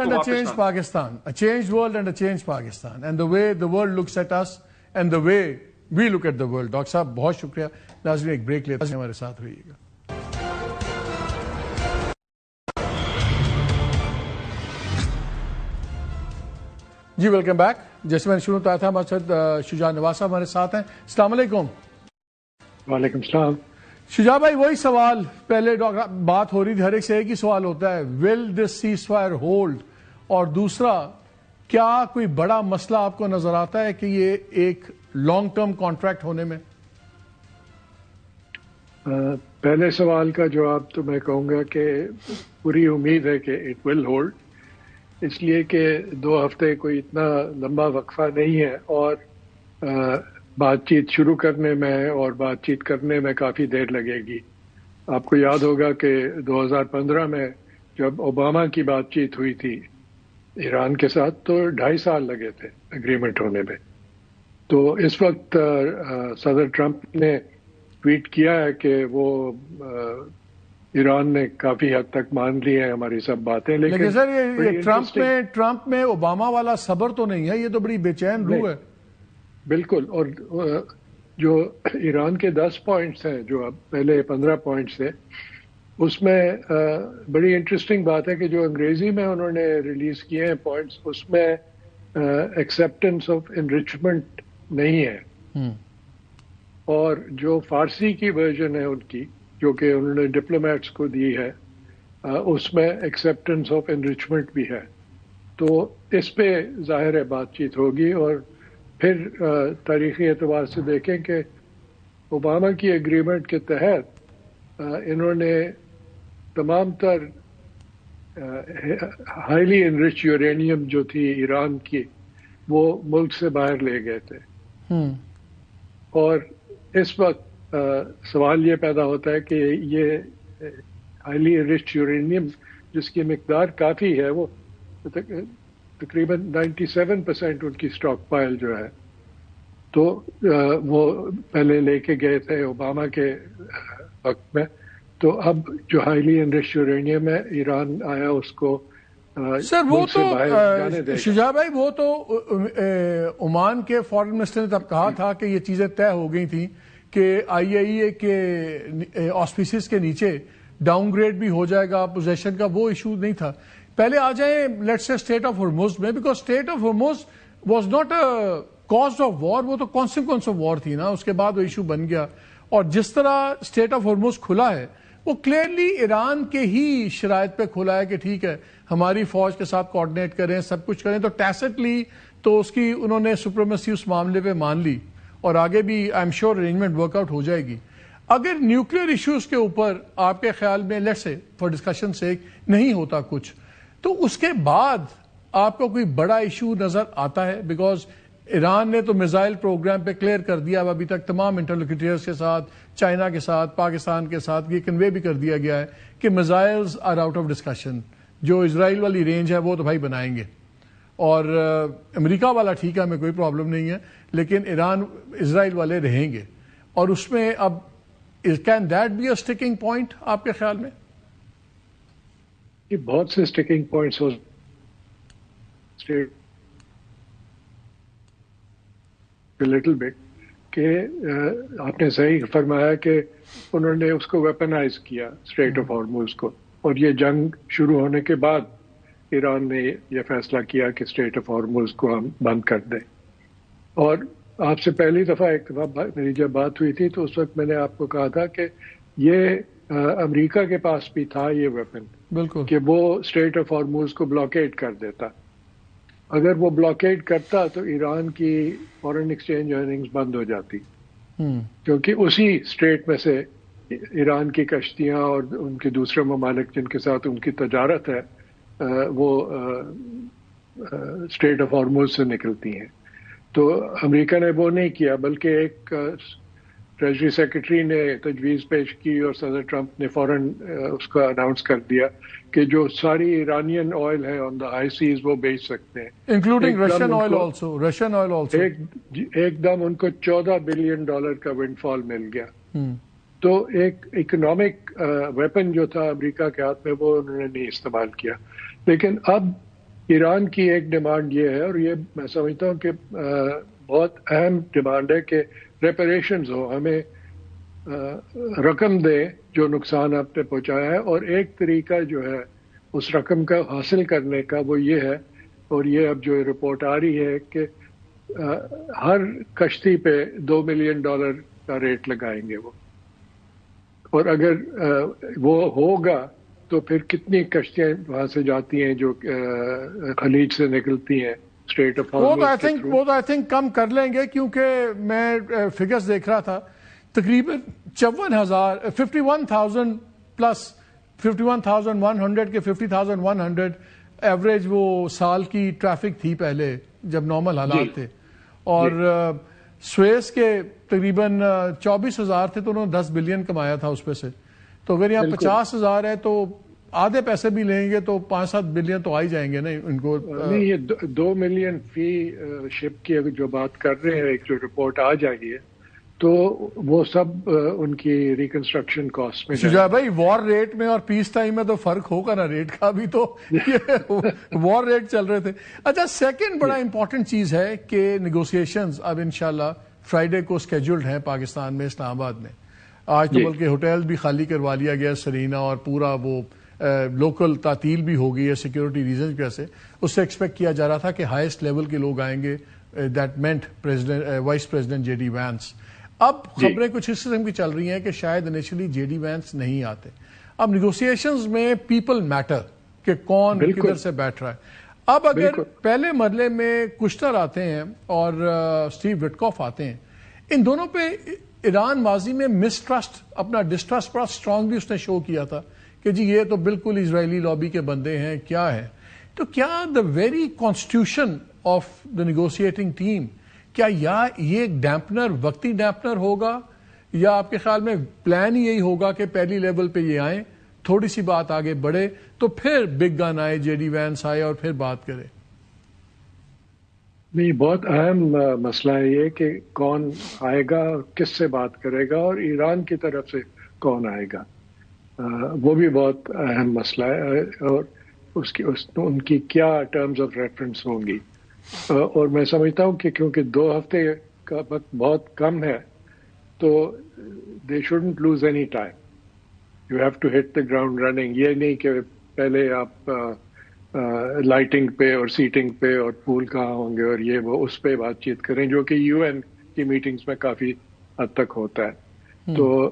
and a changed Pakistan. A changed world and a changed Pakistan. And the way the world looks at us and the way we look at the world. Doctor صاحب بہت شکریہ. ناظرین ایک بریک لیتے ہیں, ہمارے ساتھ رہیے گا. جی ویلکم بیک. جیسے میں نے شروع کیا تھا, ہمارے ساتھ شجاع نواز صاحب ہمارے ساتھ ہیں. السلام علیکم. وعلیکم السلام. شجاع بھائی, وہی سوال پہلے بات ہو رہی تھی, ہر ایک سے ایک ہی سوال ہوتا ہے, ول دس سیز فائر ہولڈ, اور دوسرا کیا کوئی بڑا مسئلہ آپ کو نظر آتا ہے کہ یہ ایک لانگ ٹرم کانٹریکٹ ہونے میں؟ پہلے سوال کا جواب تو میں کہوں گا کہ پوری امید ہے کہ اٹ ول ہولڈ, اس لیے کہ 2 ہفتے کوئی اتنا لمبا وقفہ نہیں ہے, اور بات چیت شروع کرنے میں اور بات چیت کرنے میں کافی دیر لگے گی. آپ کو یاد ہوگا کہ 2015 میں جب اوباما کی بات چیت ہوئی تھی ایران کے ساتھ تو 2.5 سال لگے تھے اگریمنٹ ہونے میں. تو اس وقت صدر ٹرمپ نے ٹویٹ کیا ہے کہ وہ ایران نے کافی حد تک مان لی ہے ہماری سب باتیں, لیکن سر یہ ٹرمپ میں اوباما والا صبر تو نہیں ہے, یہ تو بڑی بے چین روح ہے. بالکل. اور جو ایران کے 10 پوائنٹس ہیں جو اب پہلے 15 پوائنٹس تھے, اس میں بڑی انٹرسٹنگ بات ہے کہ جو انگریزی میں انہوں نے ریلیز کیے ہیں پوائنٹس, اس میں ایکسیپٹنس آف انریچمنٹ نہیں ہے, اور جو فارسی کی ورژن ہے ان کی جو کہ انہوں نے ڈپلومیٹس کو دی ہے, اس میں ایکسیپٹنس آف انریچمنٹ بھی ہے. تو اس پہ ظاہر ہے بات چیت ہوگی. اور پھر تاریخی اعتبار سے دیکھیں کہ اوباما کی ایگریمنٹ کے تحت انہوں نے تمام تر ہائیلی انرچ یورینیم جو تھی ایران کی وہ ملک سے باہر لے گئے تھے. اور اس وقت سوال یہ پیدا ہوتا ہے کہ یہ ہائیلی انرچ یورینیم جس کی مقدار کافی ہے, وہ تقریباً 97% ان کی سٹاک پائل جو ہے, تو وہ پہلے لے کے گئے تھے اوباما کے وقت میں. تو اب جو ہائیلی انرچ یورینیم ہے ایران آیا اس کو سر وہ تو شجاع بھائی وہ تو عمان کے فارن منسٹر نے تب کہا تھا کہ یہ چیزیں طے ہو گئی تھیں کہ IAEA کے آسپیسز کے نیچے ڈاؤن گریڈ بھی ہو جائے گا پوزیشن کا, وہ ایشو نہیں تھا. پہلے آ جائیں let's say strait of Hormuz میں, because strait of Hormuz was not a cause of war, وہ تو کانسیکوینس آف وار تھی نا, اس کے بعد وہ ایشو بن گیا. اور جس طرح اسٹیٹ آف ہرمز کھلا ہے وہ کلیئرلی ایران کے ہی شرائط پہ کھلا ہے کہ ٹھیک ہے ہماری فوج کے ساتھ کوآرڈینیٹ کریں, سب کچھ کریں. تو ٹیسٹلی تو اس کی انہوں نے سپریمیسی اس معاملے پہ مان لی, اور آگے بھی I am sure arrangement work out ہو جائے گی. اگر نیوکلیئر ایشوز کے اوپر آپ کے خیال میں لیٹس سے فار ڈسکشن سے نہیں ہوتا کچھ, تو اس کے بعد آپ کو کوئی بڑا ایشو نظر آتا ہے؟ بیکاز ایران نے تو میزائل پروگرام پہ کلیئر کر دیا, ابھی تک تمام انٹرلوکیٹرز کے ساتھ, چائنا کے ساتھ, پاکستان کے ساتھ یہ کنوے بھی کر دیا گیا ہے کہ missiles are out of discussion. جو اسرائیل والی رینج ہے وہ تو بھائی بنائیں گے, اور امریکہ والا ٹھیک ہے ہمیں کوئی پرابلم نہیں ہے, لیکن ایران اسرائیل والے رہیں گے. اور اس میں اب can that be a sticking point آپ کے خیال میں؟ یہ بہت سے اسٹیکنگ پوائنٹس ہو لٹل بٹ کہ آپ نے صحیح فرمایا کہ انہوں نے اس کو ویپنائز کیا اسٹریٹ آف ہارموز کو, اور یہ جنگ شروع ہونے کے بعد ایران نے یہ فیصلہ کیا کہ اسٹریٹ آف ہارموز کو ہم بند کر دیں. اور آپ سے پہلی دفعہ ایک دفعہ میری جب بات ہوئی تھی تو اس وقت میں نے آپ کو کہا تھا کہ یہ امریکہ کے پاس بھی تھا یہ ویپن, بالکل, کہ وہ اسٹریٹ آف ہارموز کو بلاکیڈ کر دیتا. اگر وہ بلاکیڈ کرتا تو ایران کی فارن ایکسچینج ارننگز بند ہو جاتی, کیونکہ اسی اسٹریٹ میں سے ایران کی کشتیاں اور ان کے دوسرے ممالک جن کے ساتھ ان کی تجارت ہے وہ اسٹریٹ آف ہارموز سے نکلتی ہیں. تو امریکہ نے وہ نہیں کیا, بلکہ ایک ٹریجری سیکرٹری نے تجویز پیش کی اور صدر ٹرمپ نے فوراً اس کو اناؤنس کر دیا کہ جو ساری ایرانین آئل ہے آن دا ہائی سیز وہ بیچ سکتے ہیں, انکلوڈنگ رشین آئل آلسو. ایک دم ان کو $14 بلین کا ونڈ فال مل گیا. تو ایک اکنامک ویپن جو تھا امریکہ کے ہاتھ میں وہ انہوں نے نہیں استعمال کیا. لیکن اب ایران کی ایک ڈیمانڈ یہ ہے, اور یہ میں سمجھتا ہوں کہ بہت اہم ڈیمانڈ ہے, کہ ریپریشنز ہو, ہمیں رقم دے جو نقصان آپ نے پہنچایا ہے, اور ایک طریقہ جو ہے اس رقم کا حاصل کرنے کا وہ یہ ہے, اور یہ اب جو رپورٹ آ رہی ہے کہ ہر کشتی پہ $2 ملین کا ریٹ لگائیں گے وہ, اور اگر وہ ہوگا تو پھر کتنی کشتیاں وہاں سے جاتی ہیں جو خلیج سے نکلتی ہیں اسٹریٹ آف ہارمز. وہ تو آئی تھنک کم کر لیں گے, کیونکہ میں فگرز دیکھ رہا تھا تقریباً 51,000 پلس 51,100 کے 50,100 ایوریج وہ سال کی ٹریفک تھی پہلے جب نارمل حالات تھے, اور سویس کے تقریباً 24,000 تھے تو انہوں نے 10 بلین کمایا تھا اس پہ سے. تو اگر یہاں 50,000 ہے تو آدھے پیسے بھی لیں گے تو 5-7 بلین تو آ ہی جائیں گے نا ان کو. نہیں, یہ 2 ملین فی شپ کی اگر جو بات کر رہے ہیں, ایک جو رپورٹ آ جائے ہے تو وہ سب ان کی ریکنسٹرکشن کاسٹ میں. شجاع بھائی, وار ریٹ میں اور پیس ٹائم میں تو فرق ہوگا نا ریٹ کا بھی, تو وار ریٹ چل رہے تھے. اچھا, سیکنڈ بڑا امپورٹنٹ چیز ہے کہ نیگوسیشنز اب انشاءاللہ فرائیڈے کو اسکیجولڈ ہیں پاکستان میں اسلام آباد میں. آج تو بلکہ ہوٹل بھی خالی کروا لیا گیا سرینا, اور پورا وہ لوکل تعطیل بھی ہو گئی ہے سیکورٹی ریزنز کی وجہ سے. اس سے ایکسپیکٹ کیا جا رہا تھا کہ ہائیسٹ لیول کے لوگ آئیں گے, that meant vice president J D Vance. اب خبریں کچھ اس قسم کی چل رہی ہیں کہ شاید انیشلی جے ڈی وینس نہیں آتے. اب نیگوسیشنز میں پیپل میٹر کہ کون کدھر سے بیٹھ رہا ہے. اب اگر پہلے مرحلے میں کشتر آتے ہیں اور اسٹیو وٹکاف آتے ہیں, ان دونوں پہ ایران ماضی میں مسٹرسٹ, اپنا ڈسٹرسٹ بڑا اسٹرانگلی اس نے شو کیا تھا کہ جی یہ تو بالکل اسرائیلی لابی کے بندے ہیں, کیا ہے. تو کیا the very constitution of the negotiating team, کیا یہ ایک ڈیمپنر, وقتی ڈیمپنر ہوگا, یا آپ کے خیال میں پلان ہی یہی ہوگا کہ پہلی لیول پہ یہ آئیں, تھوڑی سی بات آگے بڑھے تو پھر بگ گن آئے, جے ڈی وینس آئے اور پھر بات کرے؟ نہیں, بہت اہم مسئلہ ہے یہ کہ کون آئے گا, کس سے بات کرے گا, اور ایران کی طرف سے کون آئے گا. وہ بھی بہت اہم مسئلہ ہے, اور ان کی کیا ٹرمز آف ریفرنس ہوں گی. اور میں سمجھتا ہوں کہ کیونکہ 2 ہفتے کا وقت بہت کم ہے تو they shouldn't lose any time. You have to hit the ground running. یہ نہیں کہ پہلے آپ لائٹنگ پہ اور سیٹنگ پہ اور پول کہاں ہوں گے اور یہ وہ اس پہ بات چیت کریں, جو کہ یو این کی میٹنگز میں کافی حد تک ہوتا ہے. تو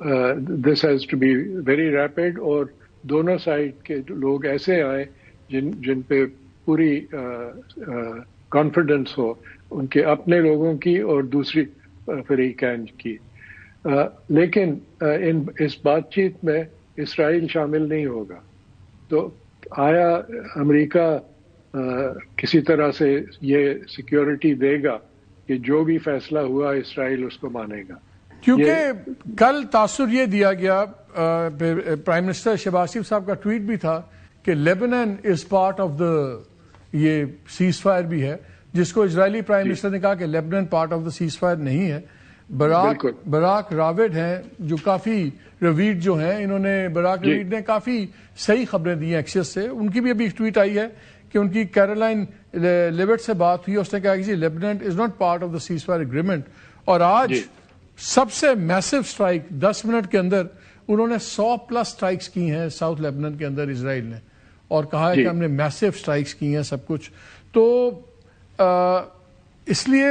this has to be very rapid, اور دونوں سائڈ کے لوگ ایسے آئیں جن پہ پوری کانفیڈنس ہو, ان کے اپنے لوگوں کی اور دوسری فریقین کی. لیکن اس بات چیت میں اسرائیل شامل نہیں ہوگا. تو آیا امریکہ کسی طرح سے یہ سیکیورٹی دے گا کہ جو بھی فیصلہ ہوا اسرائیل اس کو مانے گا؟ کیونکہ کل تاثر یہ دیا گیا, پرائم منسٹر شہباز شریف صاحب کا ٹویٹ بھی تھا کہ لیبنان از پارٹ آف دا, یہ سیز فائر بھی ہے, جس کو اسرائیلی پرائم منسٹر نے کہا کہ Lebanon part of the cease fire نہیں ہے. براک راوڈ ہیں جو کافی رویڈ جو ہیں, انہوں نے براک رویڈ نے کافی صحیح خبریں دی ہیں ایکسیس سے. ان کی بھی ابھی ایک ٹویٹ آئی ہے کہ ان کی کیرولائن لیوٹ سے بات ہوئی, اس نے کہا کہ جی Lebanon is not part of the ceasefire agreement. اور آج سب سے میسو اسٹرائک 10 منٹ کے اندر انہوں نے 100+ اسٹرائکس کی ہیں ساؤتھ لیبنان کے اندر اسرائیل نے, اور کہا ہے کہ ہم نے میسو اسٹرائکس کی ہیں سب کچھ. تو اس لیے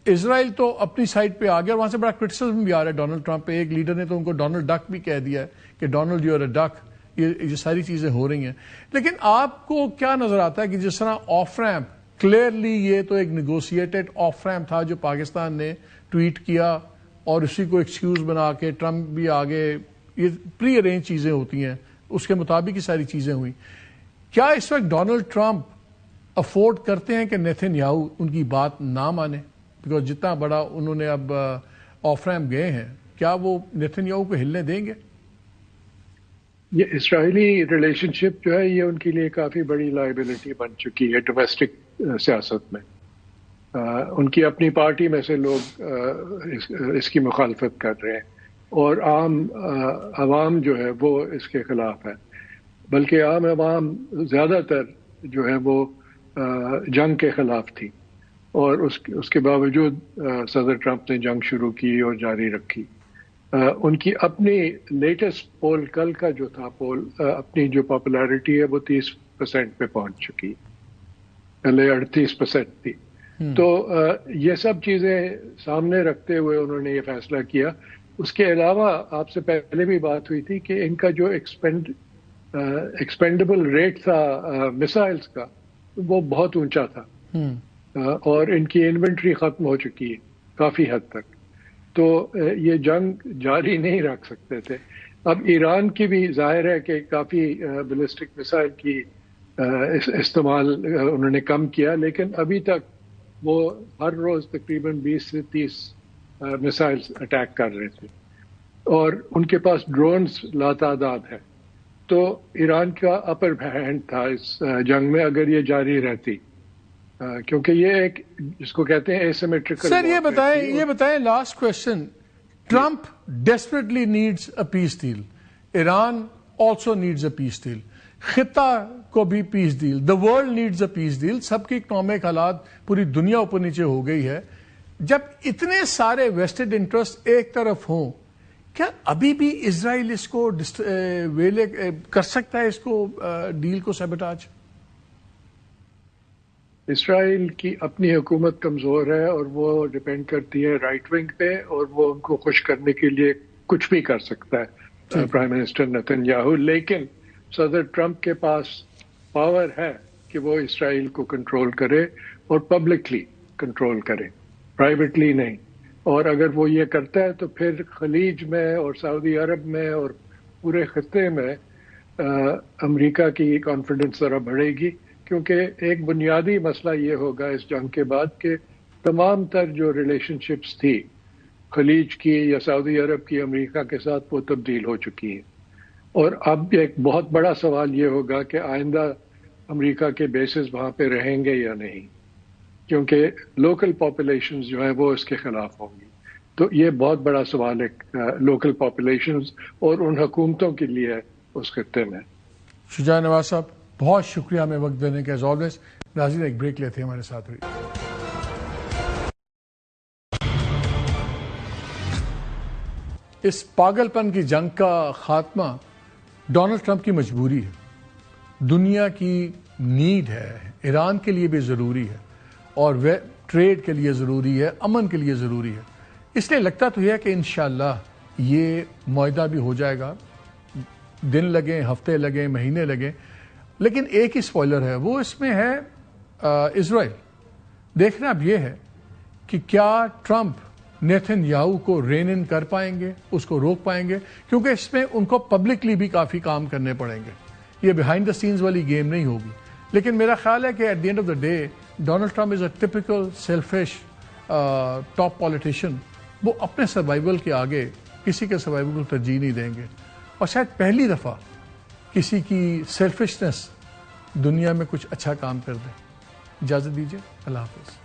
اسرائیل تو اپنی سائڈ پہ آ گیا, اور وہاں سے بڑا کرٹیسزم بھی آ رہا ہے ڈونلڈ ٹرمپ پہ. ایک لیڈر نے تو ان کو ڈونلڈ ڈک بھی کہہ دیا ہے کہ ڈونلڈ یو آر اے ڈک. یہ ساری چیزیں ہو رہی ہیں. لیکن آپ کو کیا نظر آتا ہے کہ جس طرح آف ریمپ کلیئرلی یہ تو ایک نیگوشیٹڈ آف ریمپ تھا جو پاکستان نے ٹویٹ کیا, اور اسی کو ایکسکیوز بنا کے ٹرمپ بھی آگے, یہ پری ارینج چیزیں ہوتی ہیں, اس کے مطابق ہی ساری چیزیں ہوئی. کیا اس وقت ڈونلڈ ٹرمپ افورڈ کرتے ہیں کہ نیتن یاہو ان کی بات نہ مانے؟ بیکاز جتنا بڑا انہوں نے اب آف ریمپ گئے ہیں, کیا وہ نیتن یاہو کو ہلنے دیں گے؟ یہ اسرائیلی ریلیشن شپ جو ہے یہ ان کے لیے کافی بڑی لائبلٹی بن چکی ہے ڈومیسٹک سیاست میں. ان کی اپنی پارٹی میں سے لوگ اس کی مخالفت کر رہے ہیں, اور عوام جو ہے وہ اس کے خلاف ہے. بلکہ عام عوام زیادہ تر جو ہے وہ جنگ کے خلاف تھی. اور اس کے باوجود صدر ٹرمپ نے جنگ شروع کی اور جاری رکھی. ان کی اپنی لیٹسٹ پول کل کا جو تھا پول، اپنی جو پاپولیرٹی ہے وہ 30% پہ پہنچ چکی، پہلے 38% تھی. تو یہ سب چیزیں سامنے رکھتے ہوئے انہوں نے یہ فیصلہ کیا. اس کے علاوہ آپ سے پہلے بھی بات ہوئی تھی کہ ان کا جو ایکسپینڈیبل ریٹ تھا میسائلز کا وہ بہت اونچا تھا، اور ان کی انوینٹری ختم ہو چکی ہے کافی حد تک، تو یہ جنگ جاری نہیں رکھ سکتے تھے. اب ایران کی بھی ظاہر ہے کہ کافی بیلسٹک میسائل کی استعمال انہوں نے کم کیا، لیکن ابھی تک وہ ہر روز تقریباً 20 سے 30 میسائلز اٹیک کر رہے تھے، اور ان کے پاس ڈرونز لاتعداد ہے. تو ایران کا اپر ہینڈ تھا اس جنگ میں اگر یہ جاری رہتی، کیونکہ یہ ایک جس کو کہتے ہیں ایسیمیٹرکل. سر یہ بتائیں last question, Trump desperately needs a peace deal, Iran also needs a peace deal, خطہ کو بھی peace deal, the world needs a peace deal. سب کی اکنامک حالات پوری دنیا اوپر نیچے ہو گئی ہے. جب اتنے سارے ویسٹڈ انٹرسٹ ایک طرف ہوں، کیا ابھی بھی اسرائیل اس کو کر سکتا ہے اس کو ڈیل کو سیبوٹاج؟ اسرائیل کی اپنی حکومت کمزور ہے اور وہ ڈپینڈ کرتی ہے رائٹ ونگ پہ، اور وہ ان کو خوش کرنے کے لیے کچھ بھی کر سکتا ہے پرائم منسٹر نتن یاہو. لیکن صدر ٹرمپ کے پاس پاور ہے کہ وہ اسرائیل کو کنٹرول کرے اور پبلکلی کنٹرول کرے، پرائیویٹلی نہیں. اور اگر وہ یہ کرتا ہے تو پھر خلیج میں اور سعودی عرب میں اور پورے خطے میں امریکہ کی کانفیڈنس ذرا بڑھے گی، کیونکہ ایک بنیادی مسئلہ یہ ہوگا اس جنگ کے بعد کہ تمام تر جو ریلیشن شپس تھی خلیج کی یا سعودی عرب کی امریکہ کے ساتھ وہ تبدیل ہو چکی ہیں. اور اب ایک بہت بڑا سوال یہ ہوگا کہ آئندہ امریکہ کے بیسز وہاں پہ رہیں گے یا نہیں، کیونکہ لوکل پاپولیشنز جو ہیں وہ اس کے خلاف ہوں گی. تو یہ بہت بڑا سوال ہے لوکل پاپولیشنز اور ان حکومتوں کے لیے اس خطے میں. شجاع نواز صاحب بہت شکریہ ہمیں وقت دینے کے. ایز آلویز ناظرین ایک بریک لیتے ہیں، ہمارے ساتھ ہوئی. اس پاگل پن کی جنگ کا خاتمہ ڈونلڈ ٹرمپ کی مجبوری ہے، دنیا کی نیڈ ہے، ایران کے لیے بھی ضروری ہے، اور ٹریڈ کے لیے ضروری ہے، امن کے لیے ضروری ہے. اس لیے لگتا تو یہ ہے کہ انشاءاللہ یہ معاہدہ بھی ہو جائے گا، دن لگیں، ہفتے لگیں، مہینے لگیں. لیکن ایک ہی سپوائلر ہے، وہ اس میں ہے اسرائیل. دیکھنا اب یہ ہے کہ کیا ٹرمپ نیتن یاہو کو رین ان کر پائیں گے، اس کو روک پائیں گے، کیونکہ اس میں ان کو پبلکلی بھی کافی کام کرنے پڑیں گے. یہ بیہائنڈ دا سینز والی گیم نہیں ہوگی. لیکن میرا خیال ہے کہ at the end of the day Donald Trump is a typical selfish top politician. وہ اپنے سروائیول کے آگے کسی کے سروائیول کو ترجیح نہیں دیں گے، اور شاید پہلی دفعہ کسی کی سیلفشنس دنیا میں کچھ اچھا کام کر دیں. اجازت دیجیے، اللہ حافظ.